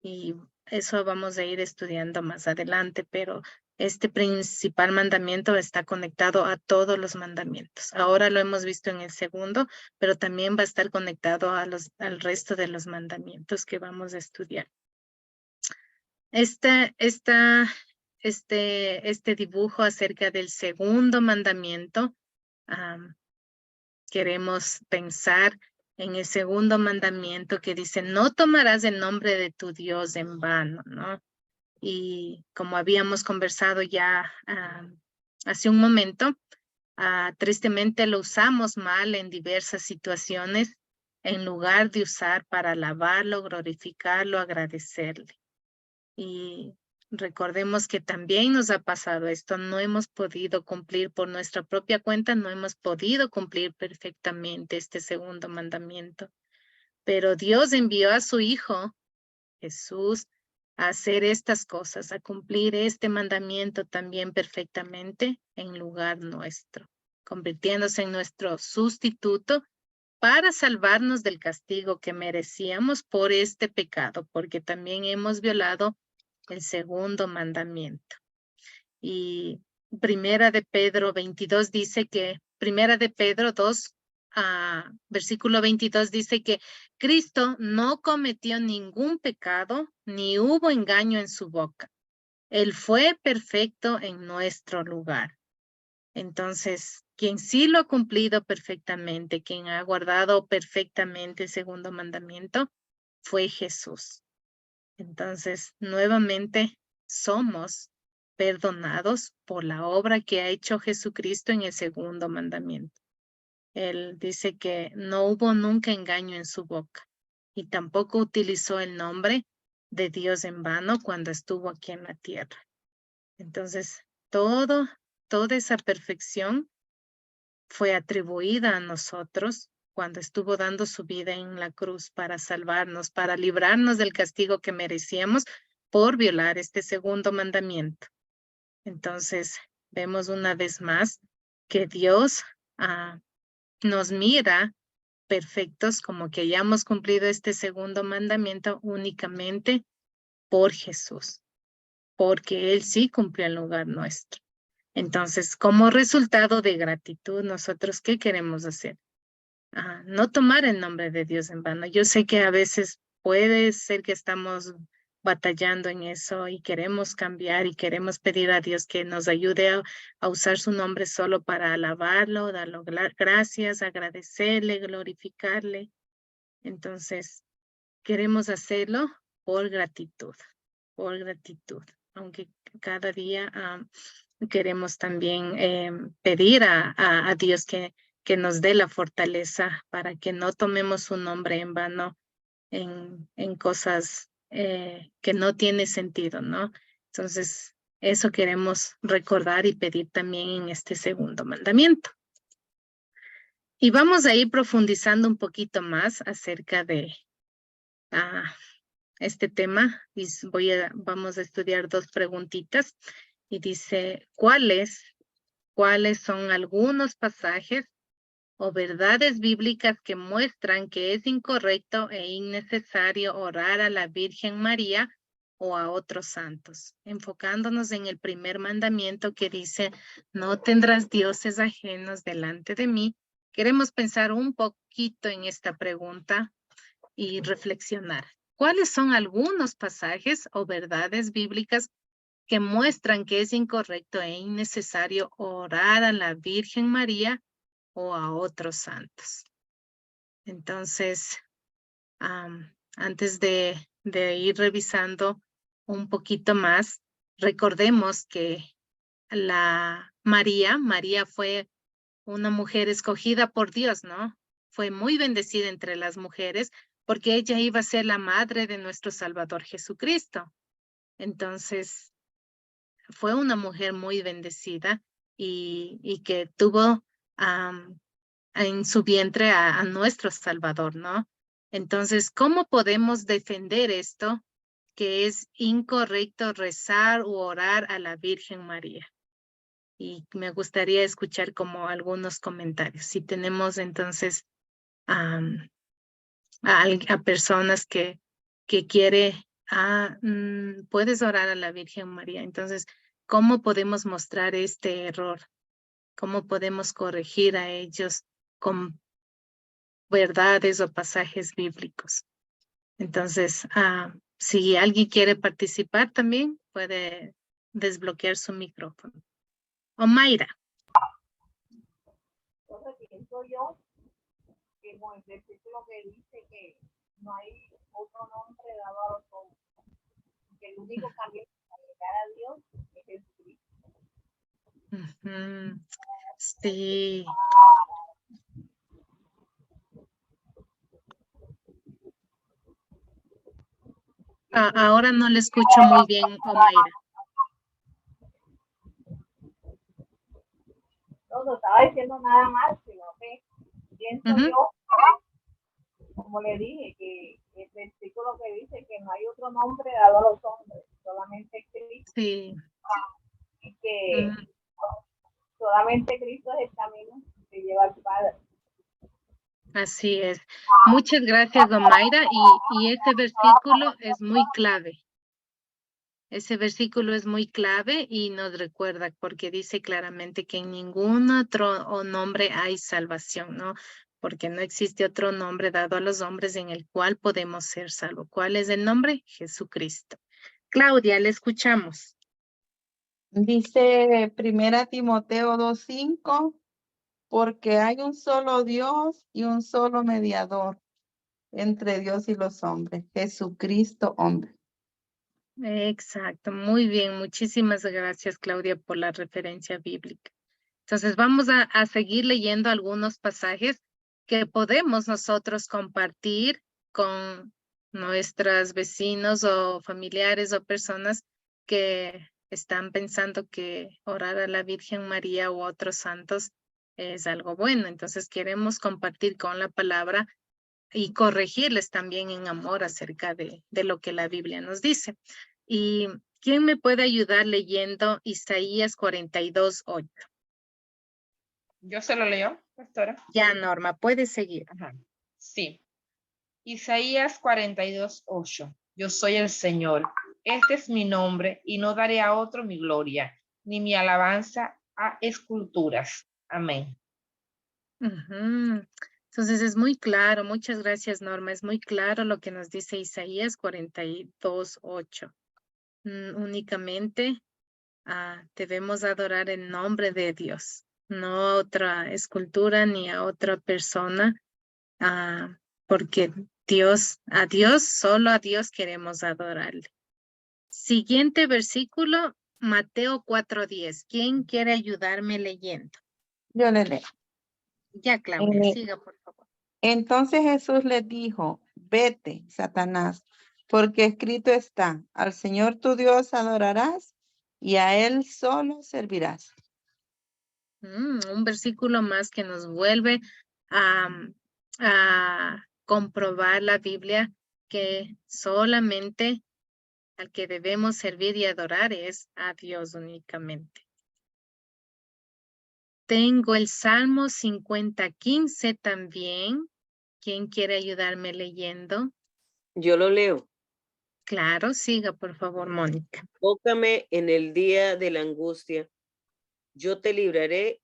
Y eso vamos a ir estudiando más adelante, pero este principal mandamiento está conectado a todos los mandamientos. Ahora lo hemos visto en el segundo, pero también va a estar conectado a al resto de los mandamientos que vamos a estudiar. Este dibujo acerca del segundo mandamiento, queremos pensar en el segundo mandamiento que dice, no tomarás el nombre de tu Dios en vano, ¿no? Y como habíamos conversado ya hace un momento, tristemente lo usamos mal en diversas situaciones en lugar de usar para alabarlo, glorificarlo, agradecerle. Y recordemos que también nos ha pasado esto, no hemos podido cumplir por nuestra propia cuenta, no hemos podido cumplir perfectamente este segundo mandamiento. Pero Dios envió a su Hijo, Jesús, a hacer estas cosas, a cumplir este mandamiento también perfectamente en lugar nuestro, convirtiéndose en nuestro sustituto para salvarnos del castigo que merecíamos por este pecado, porque también hemos violado el segundo mandamiento. Y Primera de Pedro 22 dice que, Primera de Pedro 2, versículo 22 dice que Cristo no cometió ningún pecado, ni hubo engaño en su boca. Él fue perfecto en nuestro lugar. Entonces, quien sí lo ha cumplido perfectamente, quien ha guardado perfectamente el segundo mandamiento, fue Jesús. Entonces, nuevamente, somos perdonados por la obra que ha hecho Jesucristo en el segundo mandamiento. Él dice que no hubo nunca engaño en su boca y tampoco utilizó el nombre de Dios en vano cuando estuvo aquí en la tierra. Entonces, toda esa perfección fue atribuida a nosotros cuando estuvo dando su vida en la cruz para salvarnos, para librarnos del castigo que merecíamos por violar este segundo mandamiento. Entonces, vemos una vez más que Dios nos mira perfectos como que hayamos cumplido este segundo mandamiento únicamente por Jesús, porque Él sí cumplió en lugar nuestro. Entonces, como resultado de gratitud, nosotros, ¿qué queremos hacer? No tomar el nombre de Dios en vano. Yo sé que a veces puede ser que estamos batallando en eso y queremos cambiar y queremos pedir a Dios que nos ayude a usar su nombre solo para alabarlo, darle gracias, agradecerle, glorificarle. Entonces, queremos hacerlo por gratitud, aunque cada día queremos también pedir a Dios que nos dé la fortaleza para que no tomemos su nombre en vano en cosas que no tiene sentido, ¿no? Entonces, eso queremos recordar y pedir también en este segundo mandamiento. Y vamos a ir profundizando un poquito más acerca de este tema. Y vamos a estudiar dos preguntitas. Y dice, ¿cuáles son algunos pasajes o verdades bíblicas que muestran que es incorrecto e innecesario orar a la Virgen María o a otros santos? Enfocándonos en el primer mandamiento que dice, no tendrás dioses ajenos delante de mí. Queremos pensar un poquito en esta pregunta y reflexionar. ¿Cuáles son algunos pasajes o verdades bíblicas que muestran que es incorrecto e innecesario orar a la Virgen María o a otros santos? Entonces, antes de ir revisando un poquito más, recordemos que María fue una mujer escogida por Dios, ¿no? fue muy bendecida entre las mujeres porque ella iba a ser la madre de nuestro Salvador Jesucristo. Entonces, fue una mujer muy bendecida y que tuvo en su vientre a nuestro Salvador, ¿no? Entonces, ¿cómo podemos defender esto? Que es incorrecto rezar u orar a la Virgen María. Y me gustaría escuchar como algunos comentarios. Si tenemos entonces a personas que puedes orar a la Virgen María. Entonces, ¿cómo podemos mostrar este error? ¿Cómo podemos corregir a ellos con verdades o pasajes bíblicos? Entonces, si alguien quiere participar también, puede desbloquear su micrófono. Omaira. Entonces pienso yo que con el versículo que dice que no hay otro nombre dado a los hombres, que el único camino para llegar a Dios es Jesucristo. Sí. Ahora no le escucho muy bien, Omaira. No estaba diciendo nada más, sino que pienso yo, como le dije, que el versículo que dice que no hay otro nombre dado a los hombres, solamente Cristo. Sí. Y que solamente Cristo es el camino que lleva al Padre. Así es. Muchas gracias, Omaira. Y ese versículo es muy clave. Ese versículo es muy clave y nos recuerda porque dice claramente que en ningún otro nombre hay salvación, ¿no? Porque no existe otro nombre dado a los hombres en el cual podemos ser salvos. ¿Cuál es el nombre? Jesucristo. Claudia, le escuchamos. Dice 1 Timoteo 2:5, porque hay un solo Dios y un solo mediador entre Dios y los hombres, Jesucristo hombre. Exacto, muy bien. Muchísimas gracias, Claudia, por la referencia bíblica. Entonces vamos a seguir leyendo algunos pasajes que podemos nosotros compartir con nuestros vecinos o familiares o personas que están pensando que orar a la Virgen María u otros santos es algo bueno. Entonces queremos compartir con la palabra y corregirles también en amor acerca de lo que la Biblia nos dice. ¿Y quién me puede ayudar leyendo Isaías 42:8? Yo se lo leo, pastora. Ya, Norma, puede seguir. Ajá. Sí. Isaías 42:8. Yo soy el Señor. Este es mi nombre y no daré a otro mi gloria, ni mi alabanza a esculturas. Amén. Entonces es muy claro. Muchas gracias, Norma. Es muy claro lo que nos dice Isaías 42:8. Únicamente debemos adorar el nombre de Dios, no a otra escultura ni a otra persona, porque solo a Dios queremos adorarle. Siguiente versículo, Mateo 4:10. ¿Quién quiere ayudarme leyendo? Yo le leo. Ya, Claudia, siga, por favor. Entonces Jesús les dijo, vete, Satanás, porque escrito está, al Señor tu Dios adorarás y a Él solo servirás. Un versículo más que nos vuelve a comprobar la Biblia que solamente al que debemos servir y adorar es a Dios únicamente. Tengo el Salmo 50:15 también. ¿Quién quiere ayudarme leyendo? Yo lo leo. Claro, siga por favor, Mónica. Invócame en el día de la angustia. Yo te libraré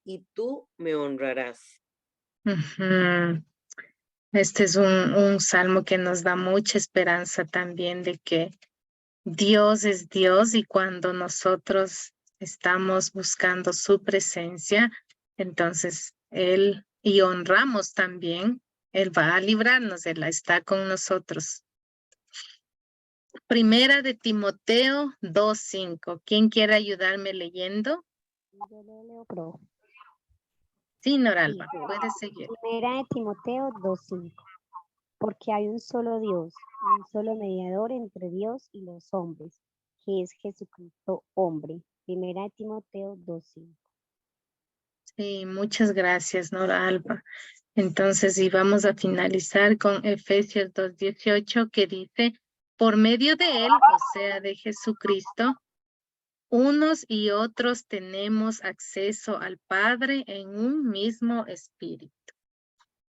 y tú me honrarás. Este es un salmo que nos da mucha esperanza también de que Dios es Dios y cuando nosotros estamos buscando su presencia, entonces y honramos también, Él va a librarnos, Él está con nosotros. Primera de Timoteo 2:5. ¿Quién quiere ayudarme leyendo? Yo le leo, pro. Sí, Noralba, Dice, puede seguir. Primera de Timoteo 2:5. Porque hay un solo Dios, un solo mediador entre Dios y los hombres, que es Jesucristo hombre. Primera de Timoteo 2:5. Sí, muchas gracias, Noralba. Entonces, y vamos a finalizar con Efesios 2:18, que dice, por medio de él, o sea, de Jesucristo, unos y otros tenemos acceso al Padre en un mismo espíritu.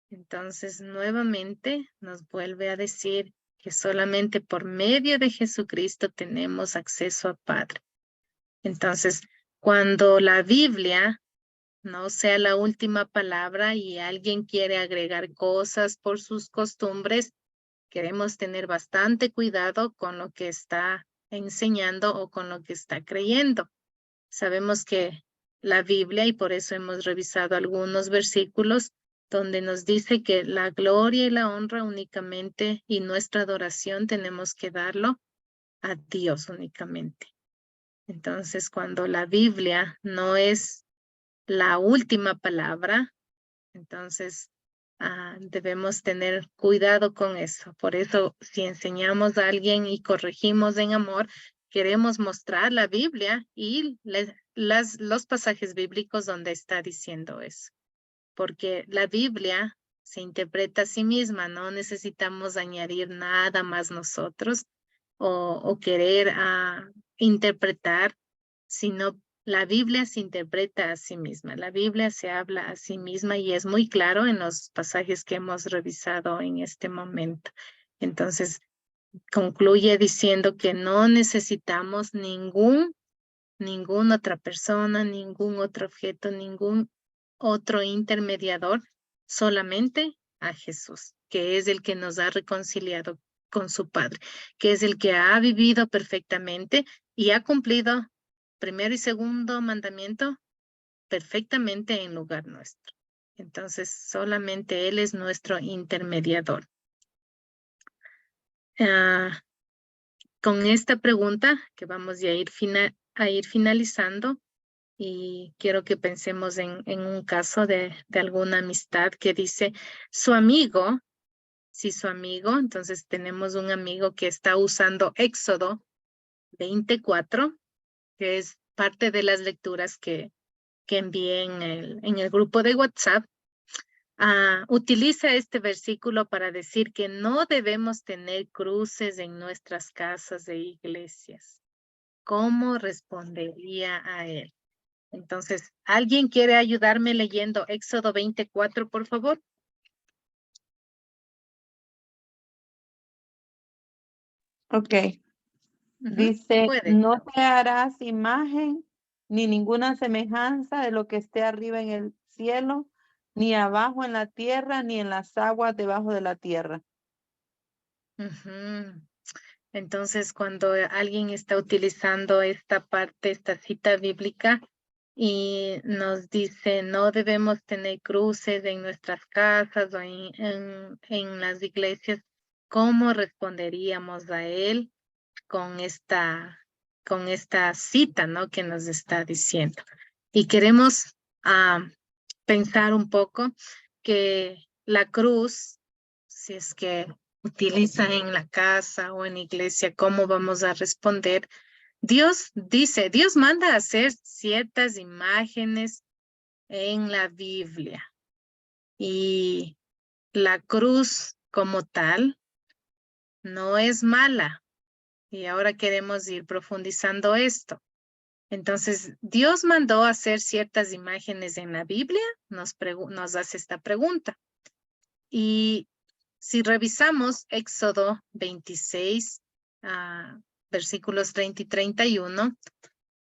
Entonces, nuevamente nos vuelve a decir que solamente por medio de Jesucristo tenemos acceso al Padre. Entonces, cuando la Biblia no sea la última palabra y alguien quiere agregar cosas por sus costumbres, queremos tener bastante cuidado con lo que está enseñando o con lo que está creyendo. Sabemos que la Biblia, y por eso hemos revisado algunos versículos, donde nos dice que la gloria y la honra únicamente y nuestra adoración tenemos que darlo a Dios únicamente. Entonces, cuando la Biblia no es la última palabra, entonces debemos tener cuidado con eso. Por eso, si enseñamos a alguien y corregimos en amor, queremos mostrar la Biblia y los pasajes bíblicos donde está diciendo eso. Porque la Biblia se interpreta a sí misma, no necesitamos añadir nada más nosotros o querer interpretar, sino la Biblia se interpreta a sí misma. La Biblia se habla a sí misma y es muy claro en los pasajes que hemos revisado en este momento. Entonces, concluye diciendo que no necesitamos ninguna otra persona, ningún otro objeto, ningún otro intermediador, solamente a Jesús, que es el que nos ha reconciliado con su Padre, que es el que ha vivido perfectamente y ha cumplido primero y segundo mandamiento perfectamente en lugar nuestro. Entonces, solamente Él es nuestro intermediador. Con esta pregunta que vamos a ir finalizando, y quiero que pensemos en un caso de alguna amistad que dice, su amigo, entonces tenemos un amigo que está usando Éxodo 24, que es parte de las lecturas que envié en el grupo de WhatsApp. Utiliza este versículo para decir que no debemos tener cruces en nuestras casas e iglesias. ¿Cómo respondería a él? Entonces, ¿alguien quiere ayudarme leyendo Éxodo 24, por favor? Ok. Dice, Puede. no te harás imagen ni ninguna semejanza de lo que esté arriba en el cielo, ni abajo en la tierra, ni en las aguas debajo de la tierra. Entonces, cuando alguien está utilizando esta parte, esta cita bíblica, y nos dice, no debemos tener cruces en nuestras casas o en las iglesias, ¿cómo responderíamos a él con esta cita, ¿no? Que nos está diciendo? Y queremos pensar un poco que la cruz, si es que utiliza en la casa o en iglesia, ¿cómo vamos a responder? Dios manda a hacer ciertas imágenes en la Biblia, y la cruz como tal no es mala. Y ahora queremos ir profundizando esto. Entonces, Dios mandó a hacer ciertas imágenes en la Biblia, nos hace esta pregunta. Y si revisamos Éxodo 26, versículos 30 y 31,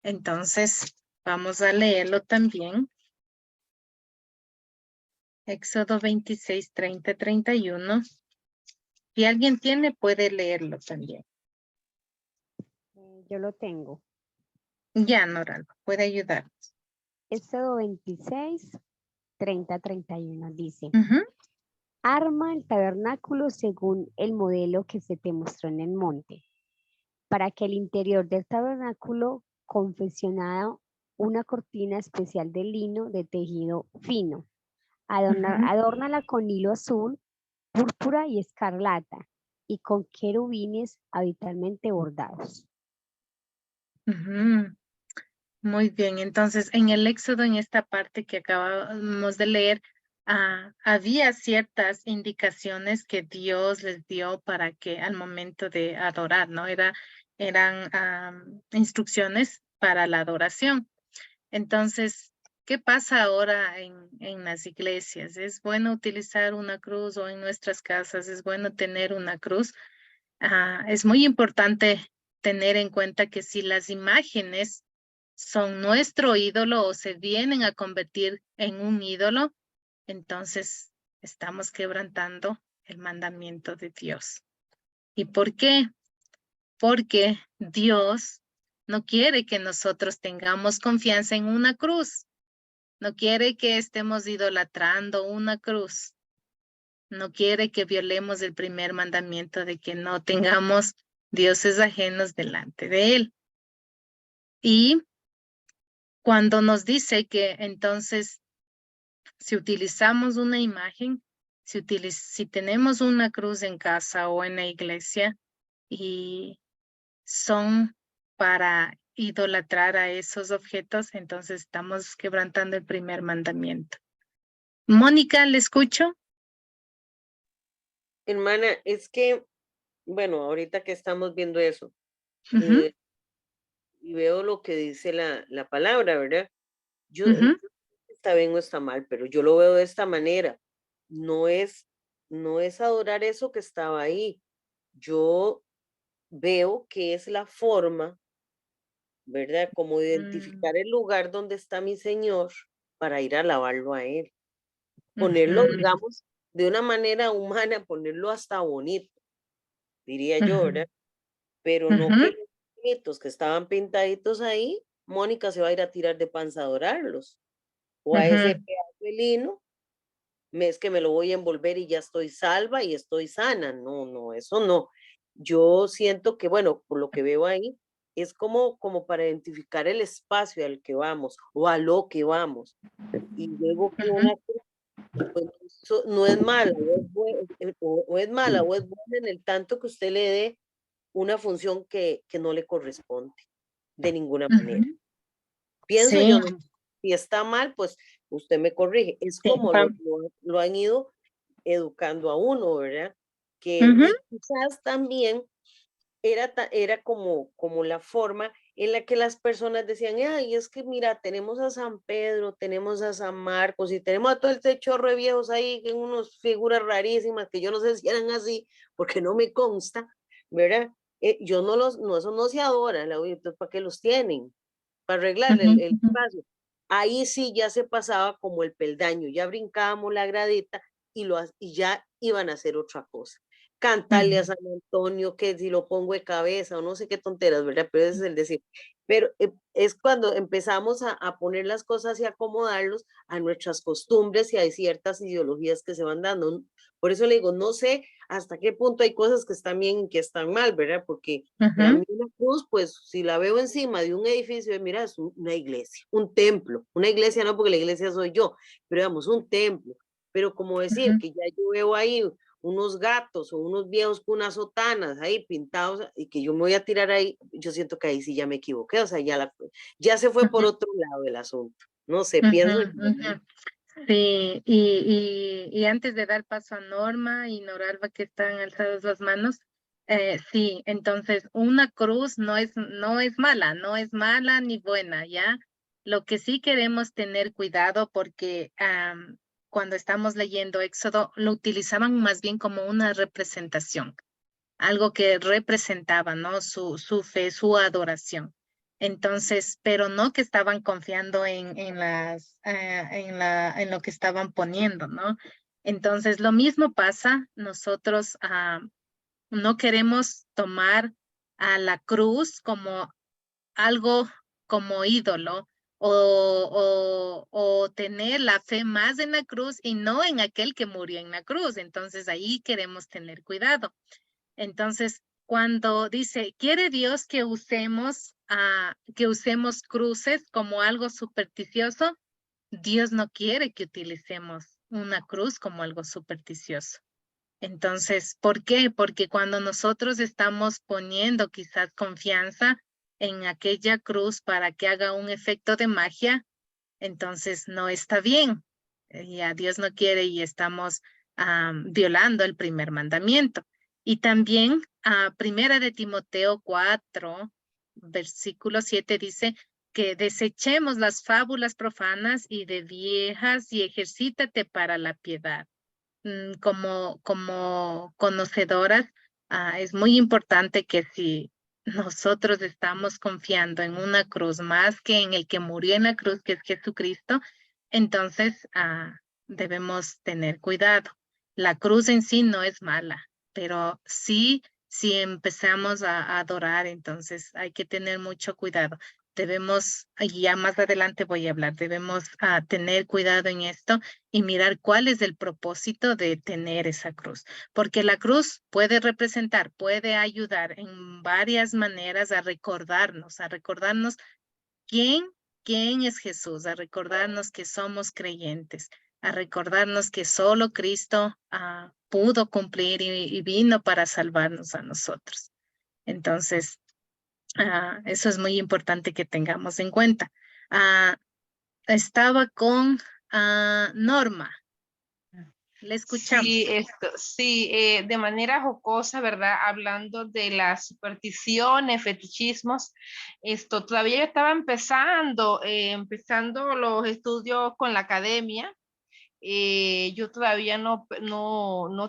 entonces vamos a leerlo también. Éxodo 26, 30, 31. Si alguien tiene, puede leerlo también. Yo lo tengo. Ya, Noralba, puede ayudarnos. Éxodo 26, 30, 31 dice, arma el tabernáculo según el modelo que se te mostró en el monte, para que el interior del tabernáculo confeccionado una cortina especial de lino de tejido fino, Adórnala con hilo azul, púrpura y escarlata, y con querubines habitualmente bordados. Ujú. Muy bien, entonces en el Éxodo, en esta parte que acabamos de leer, había ciertas indicaciones que Dios les dio para que al momento de adorar, ¿no? Eran instrucciones para la adoración. Entonces, ¿qué pasa ahora en las iglesias? ¿Es bueno utilizar una cruz o en nuestras casas es bueno tener una cruz? Es muy importante tener en cuenta que si las imágenes son nuestro ídolo o se vienen a convertir en un ídolo, entonces estamos quebrantando el mandamiento de Dios. ¿Y por qué? Porque Dios no quiere que nosotros tengamos confianza en una cruz. No quiere que estemos idolatrando una cruz. No quiere que violemos el primer mandamiento de que no tengamos dioses ajenos delante de Él. Y cuando nos dice que entonces, si utilizamos una imagen, si tenemos una cruz en casa o en la iglesia y son para idolatrar a esos objetos, entonces estamos quebrantando el primer mandamiento. Mónica, ¿le escucho? Hermana, es que, bueno, ahorita que estamos viendo eso, Ujú, y veo lo que dice la palabra, ¿verdad? Yo, ujú, está bien o está mal, pero yo lo veo de esta manera. No es, no es adorar eso que estaba ahí. Yo veo que es la forma, ¿verdad? Como identificar el lugar donde está mi Señor para ir a alabarlo a Él. Ponerlo, ujú, digamos, de una manera humana, ponerlo hasta bonito, diría yo, ujú, ¿verdad? Pero no ujú, que los gritos que estaban pintaditos ahí, Mónica se va a ir a tirar de panza a adorarlos. O a ese ujú, pedazo de lino, es que me lo voy a envolver y ya estoy salva y estoy sana. No, no, eso no. Yo siento que, bueno, por lo que veo ahí, es como para identificar el espacio al que vamos o a lo que vamos. Y luego que ujú, una cruz, pues no es mala, o es mala o es buena en el tanto que usted le dé una función que no le corresponde de ninguna manera. ujú. Pienso Sí, yo, ¿no? Si está mal, pues usted me corrige. Es sí, como lo han ido educando a uno, ¿verdad? ujú, Y quizás también era como la forma en la que las personas decían, ay, es que mira, tenemos a San Pedro, tenemos a San Marcos y tenemos a todo este chorro de viejos ahí, que unas figuras rarísimas, que yo no sé si eran así, porque no me consta, ¿verdad? Yo no, eso no se adora, entonces, ¿para qué los tienen? Para arreglarle ujú, el ujú, espacio. Ahí sí ya se pasaba como el peldaño, ya brincábamos la gradita y ya iban a hacer otra cosa. Cantarle a ujú, San Antonio, que si lo pongo de cabeza o no sé qué tonteras, ¿verdad? Pero ese es el decir. Pero es cuando empezamos a poner las cosas y acomodarlos a nuestras costumbres y hay ciertas ideologías que se van dando. Por eso le digo, no sé hasta qué punto hay cosas que están bien y que están mal, ¿verdad? Porque a ujú, mí una cruz, pues si la veo encima de un edificio, mira, es una iglesia, un templo. Una iglesia no, porque la iglesia soy yo, pero digamos, un templo. Pero como decir ujú. que ya yo veo ahí unos gatos o unos viejos con unas sotanas ahí pintados y que yo me voy a tirar ahí, yo siento que ahí sí ya me equivoqué, o sea, ya se fue por Ujú, otro lado el asunto. No sé, pienso yo, ujú, ¿no? ujú. Sí, y antes de dar paso a Norma y Noralba que están alzadas las manos, sí, entonces una cruz no es mala, no es mala ni buena, ¿ya? Lo que sí queremos tener cuidado porque cuando estamos leyendo Éxodo lo utilizaban más bien como una representación, algo que representaba, ¿no? Su fe, su adoración. Entonces, pero no que estaban confiando en lo que estaban poniendo, ¿no? Entonces, lo mismo pasa, nosotros no queremos tomar a la cruz como algo como ídolo o tener la fe más en la cruz y no en aquel que murió en la cruz. Entonces, ahí queremos tener cuidado. Entonces, cuando dice, quiere Dios que usemos cruces como algo supersticioso, Dios no quiere que utilicemos una cruz como algo supersticioso. Entonces, ¿por qué? Porque cuando nosotros estamos poniendo quizás confianza en aquella cruz para que haga un efecto de magia, entonces no está bien. Ya Dios no quiere y estamos violando el primer mandamiento. Y también, primera de Timoteo 4, versículo 7 dice que desechemos las fábulas profanas y de viejas y ejercítate para la piedad. Como conocedoras, es muy importante que si nosotros estamos confiando en una cruz más que en el que murió en la cruz, que es Jesucristo, entonces debemos tener cuidado. La cruz en sí no es mala, pero sí, si empezamos a adorar, entonces hay que tener mucho cuidado. Debemos, y ya más adelante voy a hablar, debemos tener cuidado en esto y mirar cuál es el propósito de tener esa cruz. Porque la cruz puede representar, puede ayudar en varias maneras a recordarnos quién es Jesús, a recordarnos que somos creyentes, a recordarnos que solo Cristo pudo cumplir y vino para salvarnos a nosotros. Entonces, eso es muy importante que tengamos en cuenta. Estaba con Norma. Le escuchamos. Sí, de manera jocosa, ¿verdad? Hablando de las supersticiones, fetichismos, todavía yo estaba empezando los estudios con la academia. Yo todavía no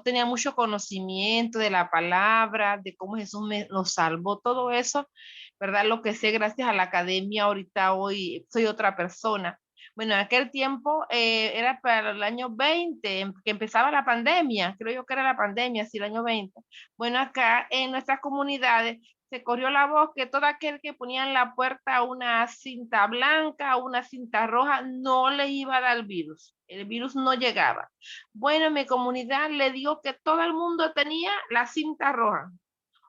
tenía mucho conocimiento de la palabra, de cómo Jesús nos salvó, todo eso, ¿verdad? Lo que sé gracias a la academia, ahorita hoy soy otra persona. Bueno, en aquel tiempo era para el año 20, que empezaba la pandemia, creo yo que era la pandemia, sí, el año 20. Bueno, acá en nuestras comunidades se corrió la voz que todo aquel que ponía en la puerta una cinta blanca o una cinta roja no le iba a dar el virus no llegaba. Bueno, en mi comunidad le digo que todo el mundo tenía la cinta roja.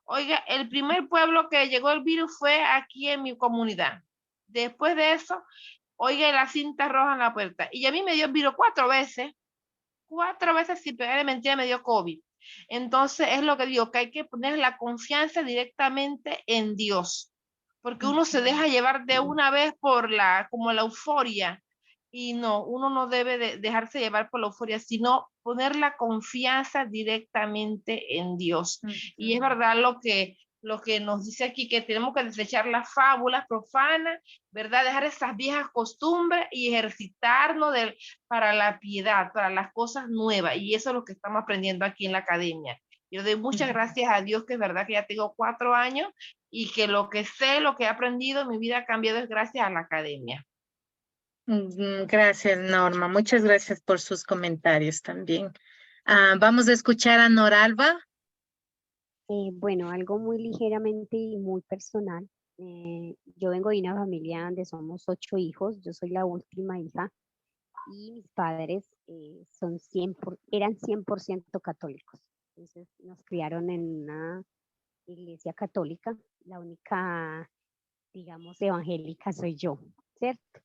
Oiga, el primer pueblo que llegó el virus fue aquí en mi comunidad. Después de eso, oiga, la cinta roja en la puerta. Y a mí me dio el virus 4 veces sin pegar de mentira me dio COVID. Entonces es lo que digo, que hay que poner la confianza directamente en Dios, porque uno se deja llevar de una vez por como la euforia, y no, uno no debe dejarse llevar por la euforia, sino poner la confianza directamente en Dios. Y es verdad lo que nos dice aquí, que tenemos que desechar las fábulas profanas, ¿verdad? Dejar esas viejas costumbres y ejercitarnos para la piedad, para las cosas nuevas. Y eso es lo que estamos aprendiendo aquí en la academia. Yo doy muchas gracias a Dios, que es verdad que ya tengo 4 años y que lo que sé, lo que he aprendido, mi vida ha cambiado es gracias a la academia. Gracias, Norma. Muchas gracias por sus comentarios también. Vamos a escuchar a Noralba. Bueno, algo muy ligeramente y muy personal. Yo vengo de una familia donde somos 8 hijos, yo soy la última hija y mis padres eran 100% católicos. Entonces nos criaron en una iglesia católica, la única, digamos, evangélica soy yo, ¿cierto?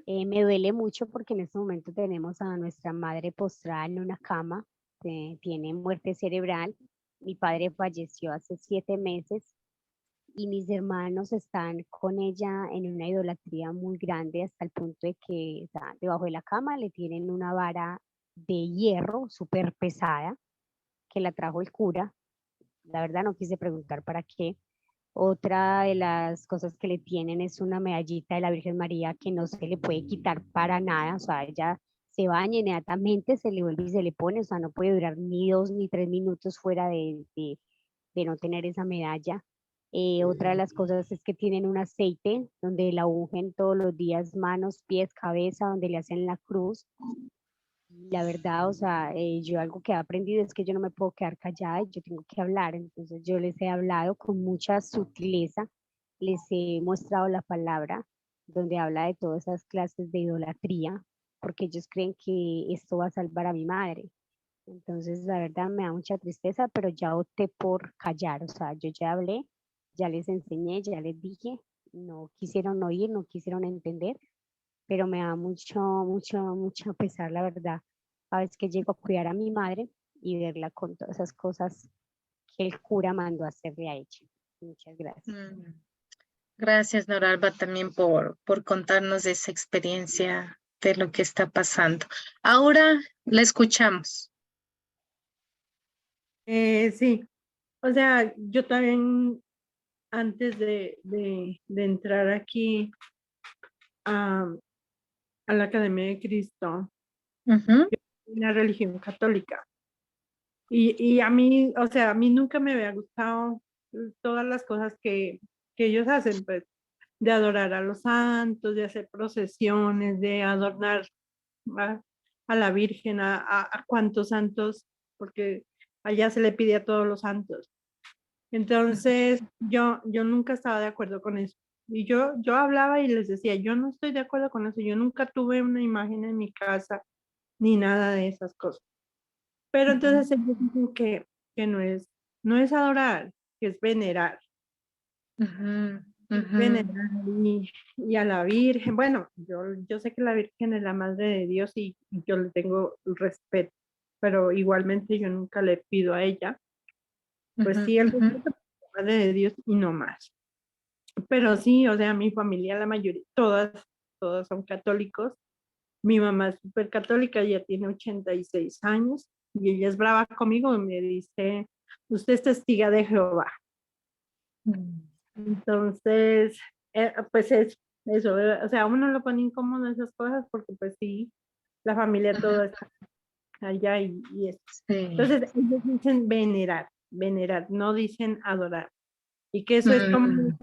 Me duele mucho porque en este momento tenemos a nuestra madre postrada en una cama, tiene muerte cerebral. Mi padre falleció hace 7 meses y mis hermanos están con ella en una idolatría muy grande hasta el punto de que debajo de la cama le tienen una vara de hierro súper pesada que la trajo el cura. La verdad no quise preguntar para qué. Otra de las cosas que le tienen es una medallita de la Virgen María que no se le puede quitar para nada, o sea, ella se baña inmediatamente, se le vuelve y se le pone, o sea, no puede durar ni 2 ni 3 minutos fuera de no tener esa medalla. Otra de las cosas es que tienen un aceite donde la ungen todos los días, manos, pies, cabeza, donde le hacen la cruz. La verdad, o sea, yo algo que he aprendido es que yo no me puedo quedar callada y yo tengo que hablar. Entonces yo les he hablado con mucha sutileza, les he mostrado la palabra donde habla de todas esas clases de idolatría, porque ellos creen que esto va a salvar a mi madre. Entonces, la verdad me da mucha tristeza, pero ya opté por callar, o sea, yo ya hablé, ya les enseñé, ya les dije, no quisieron oír, no quisieron entender, pero me da mucho pesar, la verdad. cada vez que llego a cuidar a mi madre y verla con todas esas cosas que el cura mandó a hacerle a ella. Muchas gracias. Gracias, Noralba, también por contarnos de esa experiencia de lo que está pasando. Ahora la escuchamos. Sí, o sea, yo también antes de entrar aquí a la Academia de Cristo, una religión católica. Y a mí, o sea, a mí nunca me había gustado todas las cosas que ellos hacen, pues, de adorar a los santos, de hacer procesiones, de adornar a la Virgen, a cuantos santos, porque allá se le pide a todos los santos. Entonces, yo nunca estaba de acuerdo con eso. Y yo hablaba y les decía, yo no estoy de acuerdo con eso, yo nunca tuve una imagen en mi casa, ni nada de esas cosas. Pero entonces ellos dicen que no es adorar, que es venerar. Venerar y a la Virgen. Bueno, yo sé que la Virgen es la Madre de Dios y yo le tengo respeto, pero igualmente yo nunca le pido a ella. Pues sí, el respeto por la Madre de Dios y no más. Pero sí, o sea, mi familia, la mayoría, todas son católicos. Mi mamá es súper católica, ella tiene 86 años y ella es brava conmigo y me dice, usted es testiga de Jehová. Entonces, pues eso, o sea, uno lo pone incómodo en esas cosas porque pues sí, la familia toda está allá y eso. Entonces, ellos dicen venerar, no dicen adorar. Y que eso es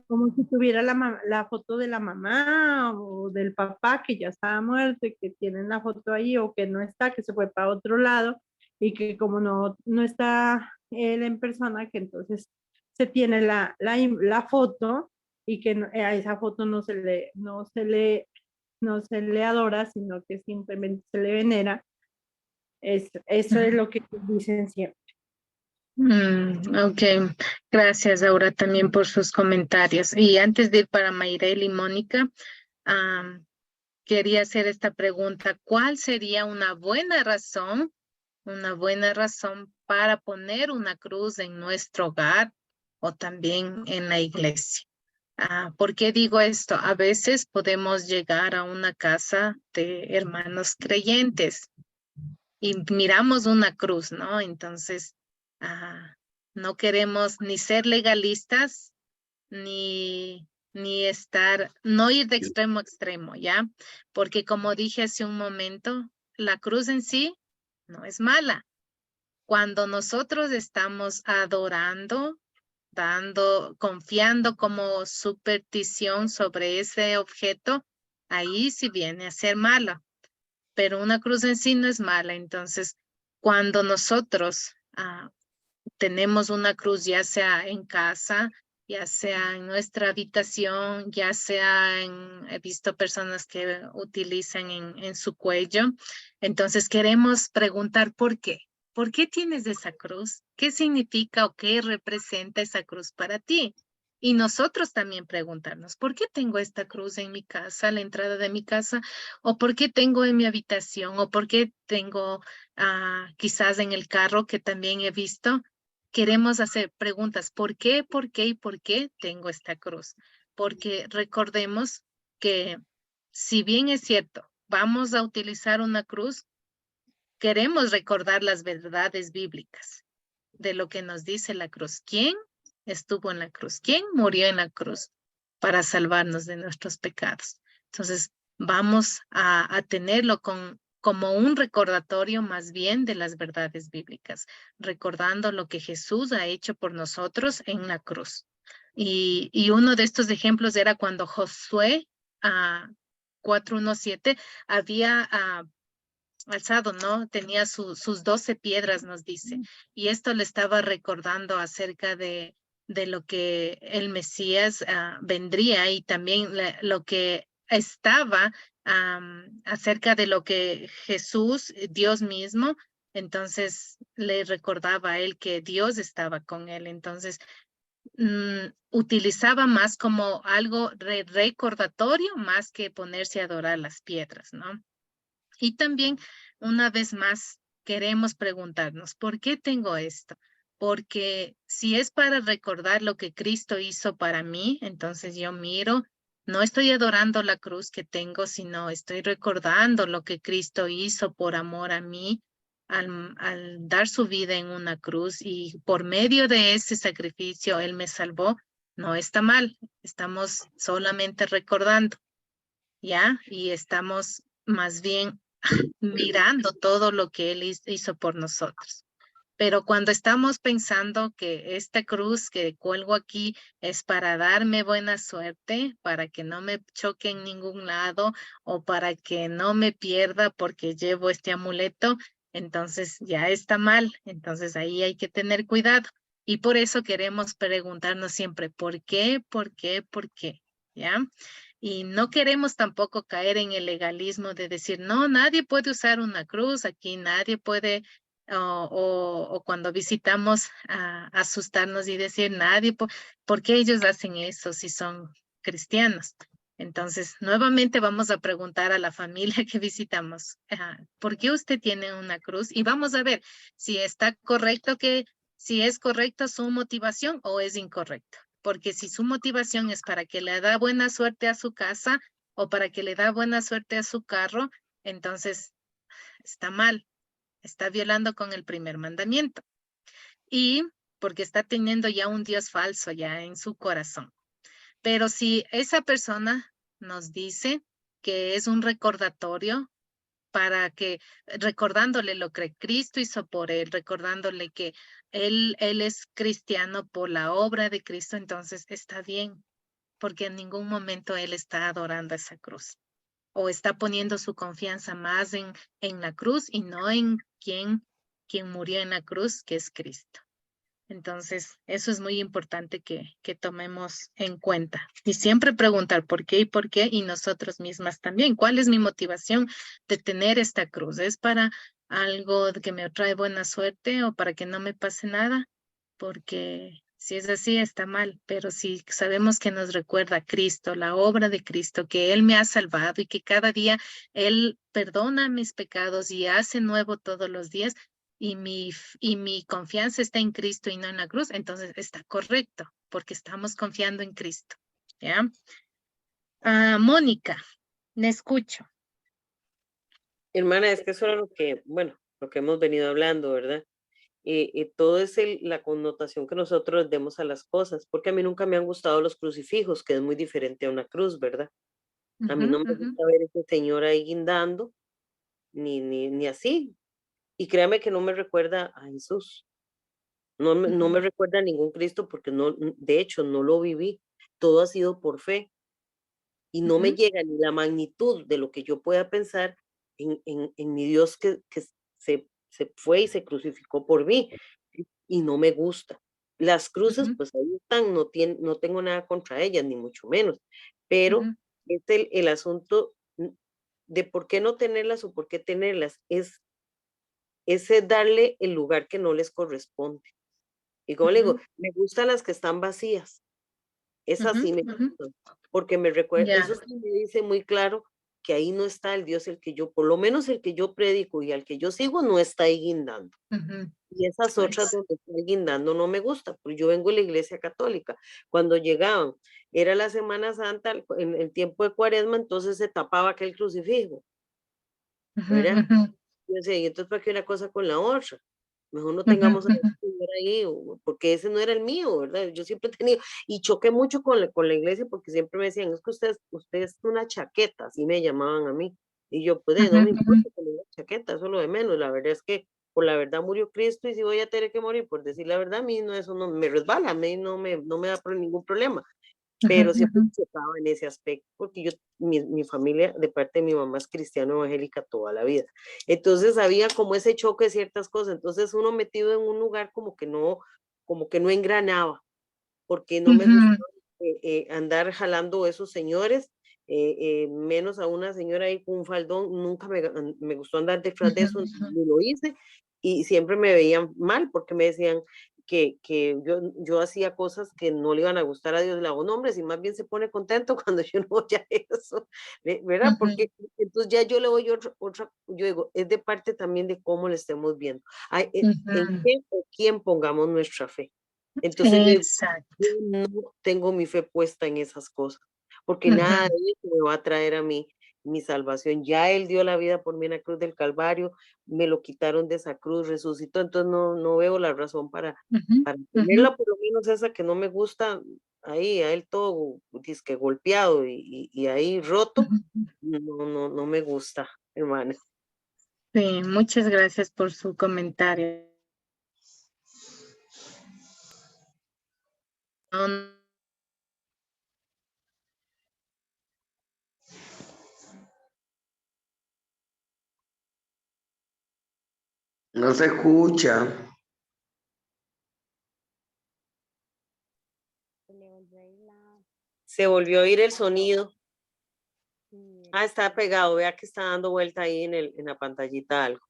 como si tuviera la foto de la mamá o del papá que ya estaba muerto y que tienen la foto ahí o que no está, que se fue para otro lado y que como no está él en persona, que entonces se tiene la foto y que a esa foto no se le adora, sino que simplemente se le venera. Eso es lo que dicen siempre. Ok, gracias Aura también por sus comentarios. Y antes de ir para Mayrel y Mónica, quería hacer esta pregunta. ¿Cuál sería una buena razón para poner una cruz en nuestro hogar o también en la iglesia? ¿Por qué digo esto? A veces podemos llegar a una casa de hermanos creyentes y miramos una cruz, ¿no? Entonces, no queremos ni ser legalistas, ni no ir de extremo a extremo, ¿ya? Porque como dije hace un momento, la cruz en sí no es mala. Cuando nosotros estamos adorando, confiando como superstición sobre ese objeto, ahí sí viene a ser mala. Pero una cruz en sí no es mala. Entonces, cuando nosotros tenemos una cruz, ya sea en casa, ya sea en nuestra habitación, ya sea he visto personas que utilizan en su cuello, entonces queremos preguntar ¿por qué? ¿Por qué tienes esa cruz? ¿Qué significa o qué representa esa cruz para ti? Y nosotros también preguntarnos, ¿por qué tengo esta cruz en mi casa, a la entrada de mi casa? ¿O por qué tengo en mi habitación? ¿O por qué tengo quizás en el carro, que también he visto? Queremos hacer preguntas, ¿por qué tengo esta cruz? Porque recordemos que si bien es cierto, vamos a utilizar una cruz, queremos recordar las verdades bíblicas de lo que nos dice la cruz. ¿Quién estuvo en la cruz? ¿Quién murió en la cruz para salvarnos de nuestros pecados? Entonces, vamos a tenerlo como un recordatorio más bien de las verdades bíblicas, recordando lo que Jesús ha hecho por nosotros en la cruz. Y uno de estos ejemplos era cuando Josué 4:1-7 había alzado, ¿no? Tenía sus 12 piedras, nos dice. Y esto le estaba recordando acerca de lo que el Mesías vendría y también lo que estaba acerca de lo que Jesús, Dios mismo, entonces le recordaba a él que Dios estaba con él. Entonces, utilizaba más como algo recordatorio más que ponerse a adorar las piedras, ¿no? Y también, una vez más, queremos preguntarnos, ¿por qué tengo esto? Porque si es para recordar lo que Cristo hizo para mí, entonces yo miro, no estoy adorando la cruz que tengo, sino estoy recordando lo que Cristo hizo por amor a mí al dar su vida en una cruz, y por medio de ese sacrificio Él me salvó. No está mal, estamos solamente recordando, ¿ya? Y estamos más bien mirando todo lo que Él hizo por nosotros. Pero cuando estamos pensando que esta cruz que cuelgo aquí es para darme buena suerte, para que no me choque en ningún lado o para que no me pierda porque llevo este amuleto, entonces ya está mal. Entonces ahí hay que tener cuidado. Y por eso queremos preguntarnos siempre, ¿por qué? ¿Por qué? ¿Por qué? ¿Ya? Y no queremos tampoco caer en el legalismo de decir, no, nadie puede usar una cruz, aquí nadie puede, o cuando visitamos asustarnos y decir, nadie, ¿por qué ellos hacen eso si son cristianos? Entonces, nuevamente vamos a preguntar a la familia que visitamos, ¿por qué usted tiene una cruz? Y vamos a ver si está correcto si es correcta su motivación o es incorrecto. Porque si su motivación es para que le da buena suerte a su casa o para que le da buena suerte a su carro, entonces está mal, está violando con el primer mandamiento. Y porque está teniendo ya un Dios falso ya en su corazón. Pero si esa persona nos dice que es un recordatorio para que, recordándole lo que Cristo hizo por él, recordándole que él es cristiano por la obra de Cristo, entonces está bien, porque en ningún momento él está adorando esa cruz o está poniendo su confianza más en la cruz y no en quien murió en la cruz, que es Cristo. Entonces, eso es muy importante que tomemos en cuenta. Y siempre preguntar por qué, y nosotros mismas también. ¿Cuál es mi motivación de tener esta cruz? ¿Es para algo que me trae buena suerte o para que no me pase nada? Porque si es así, está mal. Pero si sabemos que nos recuerda a Cristo, la obra de Cristo, que Él me ha salvado y que cada día Él perdona mis pecados y hace nuevo todos los días, y mi confianza está en Cristo y no en la cruz, entonces está correcto, porque estamos confiando en Cristo. ¿Ya? Mónica, me escucho. Hermana, es que eso era lo que, bueno, lo que hemos venido hablando, ¿verdad? Todo es la connotación que nosotros demos a las cosas, porque a mí nunca me han gustado los crucifijos, que es muy diferente a una cruz, ¿verdad? A mí no me gusta ver ese señor ahí guindando, ni así. Y créame que no me recuerda a Jesús. No me recuerda a ningún Cristo porque no, de hecho, no lo viví. Todo ha sido por fe. Y no me llega ni la magnitud de lo que yo pueda pensar en mi Dios que se fue y se crucificó por mí. Y no me gusta. Las cruces, pues ahí están, no tengo nada contra ellas, ni mucho menos. Pero es el asunto de por qué no tenerlas o por qué tenerlas, es ese darle el lugar que no les corresponde. Y como le digo, me gustan las que están vacías. Esas sí me gustan, porque me recuerda, eso sí me dice muy claro que ahí no está el Dios el que yo, por lo menos el que yo predico y al que yo sigo, no está ahí guindando. Y esas otras donde está guindando no me gusta, porque yo vengo de la iglesia católica. Cuando llegaban, era la Semana Santa, en el tiempo de Cuaresma, entonces se tapaba aquel crucifijo. ¿Verdad? Yo decía, y entonces, ¿para qué una cosa con la otra? Mejor no tengamos a ese señor ahí, porque ese no era el mío, ¿verdad? Yo siempre he tenido, y choqué mucho con la iglesia, porque siempre me decían, es que usted es una chaqueta, así me llamaban a mí. Y yo, pues, no me importa que me digan chaqueta, eso es lo de menos. La verdad es que, por la verdad murió Cristo, y si voy a tener que morir, por decir la verdad, a mí no, eso no me resbala, a mí no me da ningún problema. Pero siempre chocaba en ese aspecto, porque mi familia, de parte de mi mamá, es cristiano evangélica toda la vida. Entonces había como ese choque de ciertas cosas. Entonces uno metido en un lugar como que no engranaba, porque no me gustaba andar jalando esos señores, menos a una señora ahí con un faldón. Nunca me gustó andar detrás de eso, ni lo hice, y siempre me veían mal, porque me decían, que yo hacía cosas que no le iban a gustar a Dios. Le hago nombres y más bien se pone contento cuando yo no oye eso, ¿verdad? Porque entonces ya yo le doy yo digo, es de parte también de cómo le estemos viendo. En qué o quién pongamos nuestra fe. Entonces yo digo, Exacto. yo no tengo mi fe puesta en esas cosas, porque nada de eso me va a traer a mí mi salvación. Ya Él dio la vida por mí en la cruz del Calvario, me lo quitaron de esa cruz, resucitó, entonces no veo la razón para tenerla, por lo menos esa que no me gusta, ahí, a Él todo disque golpeado y ahí roto, no me gusta, hermana. Sí, muchas gracias por su comentario. No se escucha. Se volvió a oír el sonido. Ah, está pegado, vea que está dando vuelta ahí en la pantallita algo.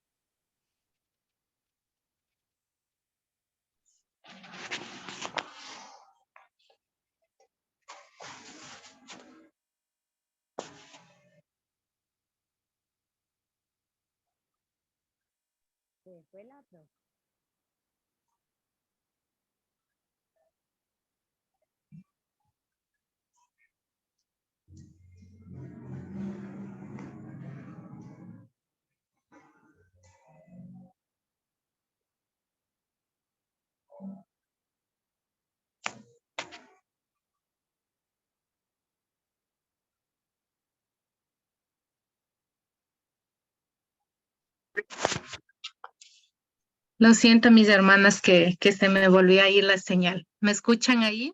Lo siento, mis hermanas, que se me volvió a ir la señal. ¿Me escuchan ahí?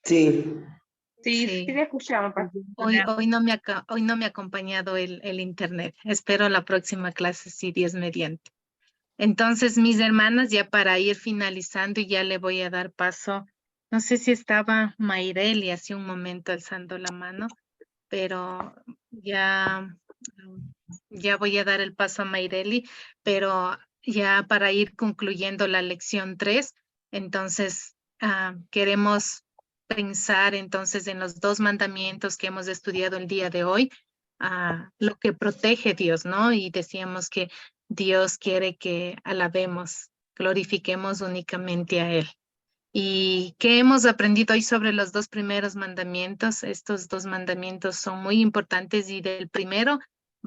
Sí. Sí, le escuchamos. Hoy no me ha acompañado el internet. Espero la próxima clase, si Dios mediante. Entonces, mis hermanas, ya para ir finalizando y ya le voy a dar paso. No sé si estaba Mayreli hace un momento alzando la mano, pero ya voy a dar el paso a Mayreli, pero ya para ir concluyendo la lección 3, entonces queremos pensar entonces en los 2 mandamientos que hemos estudiado el día de hoy, lo que protege Dios, ¿no? Y decíamos que Dios quiere que alabemos, glorifiquemos únicamente a Él. ¿Y qué hemos aprendido hoy sobre los 2 primeros mandamientos? Estos 2 mandamientos son muy importantes y del primero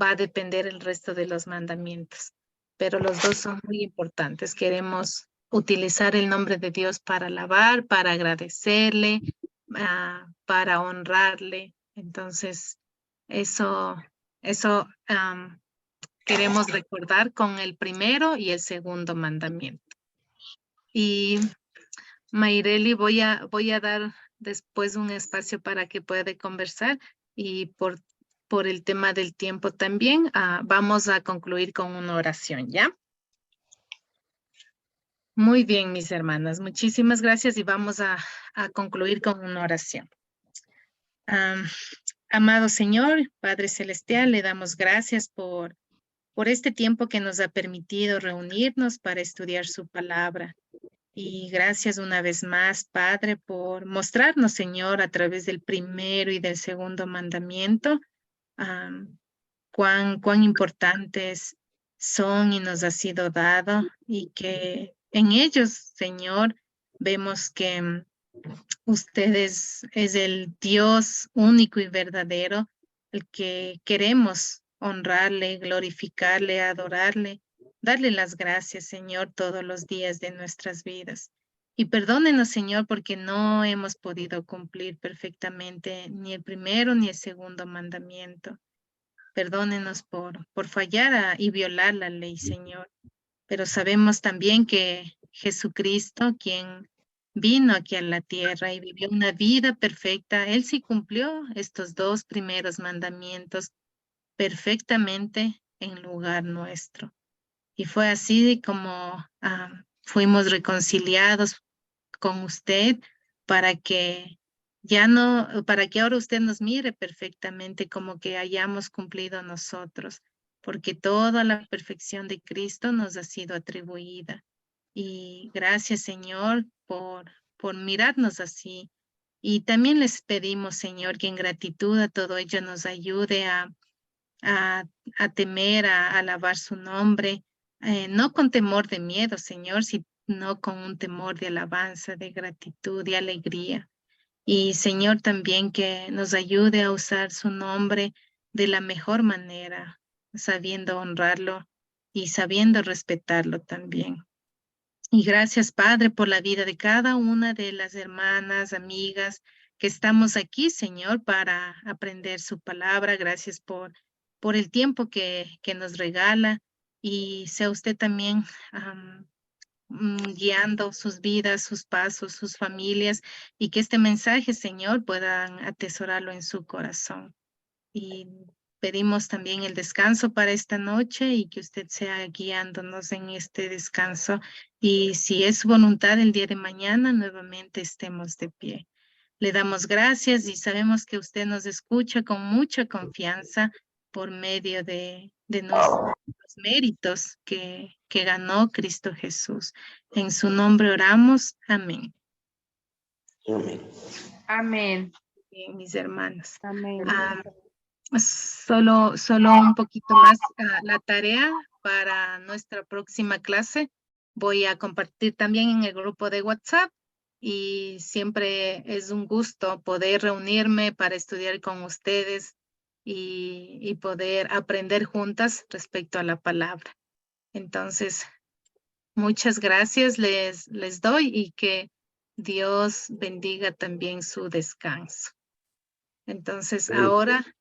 va a depender el resto de los mandamientos. Pero los 2 son muy importantes. Queremos utilizar el nombre de Dios para alabar, para agradecerle, para honrarle. Entonces, eso queremos recordar con el primero y el segundo mandamiento. Y Mayreli, voy a dar después un espacio para que pueda conversar y por el tema del tiempo también vamos a concluir con una oración, ¿ya? Muy bien, mis hermanas, muchísimas gracias y vamos a concluir con una oración. Amado Señor, Padre Celestial, le damos gracias por este tiempo que nos ha permitido reunirnos para estudiar su palabra. Y gracias una vez más, Padre, por mostrarnos, Señor, a través del primero y del segundo mandamiento, cuán importantes son y nos ha sido dado, y que en ellos, Señor, vemos que usted es el Dios único y verdadero, el que queremos honrarle, glorificarle, adorarle, darle las gracias, Señor, todos los días de nuestras vidas. Y perdónenos, Señor, porque no hemos podido cumplir perfectamente ni el primero ni el segundo mandamiento. Perdónenos por fallar y violar la ley, Señor. Pero sabemos también que Jesucristo, quien vino aquí a la tierra y vivió una vida perfecta, Él sí cumplió estos 2 primeros mandamientos perfectamente en lugar nuestro. Y fue así como fuimos reconciliados con usted para que para que ahora usted nos mire perfectamente como que hayamos cumplido nosotros, porque toda la perfección de Cristo nos ha sido atribuida. Y gracias, Señor, por mirarnos así. Y también les pedimos, Señor, que en gratitud a todo ello nos ayude a temer, a alabar su nombre, no con temor de miedo, Señor, sino con un temor de alabanza, de gratitud, de alegría. Y Señor, también que nos ayude a usar su nombre de la mejor manera, sabiendo honrarlo y sabiendo respetarlo también. Y gracias, Padre, por la vida de cada una de las hermanas, amigas que estamos aquí, Señor, para aprender su palabra. Gracias por el tiempo que nos regala y sea usted también guiando sus vidas, sus pasos, sus familias y que este mensaje, Señor, puedan atesorarlo en su corazón. Y pedimos también el descanso para esta noche y que usted sea guiándonos en este descanso. Y si es su voluntad, el día de mañana nuevamente estemos de pie. Le damos gracias y sabemos que usted nos escucha con mucha confianza por medio de nuestros méritos que ganó Cristo Jesús. En su nombre oramos. Amén. Amén. Amén. Bien, mis hermanos. Amén. Solo un poquito más la tarea para nuestra próxima clase. Voy a compartir también en el grupo de WhatsApp y siempre es un gusto poder reunirme para estudiar con ustedes y poder aprender juntas respecto a la palabra. Entonces, muchas gracias les doy y que Dios bendiga también su descanso. Entonces, ahora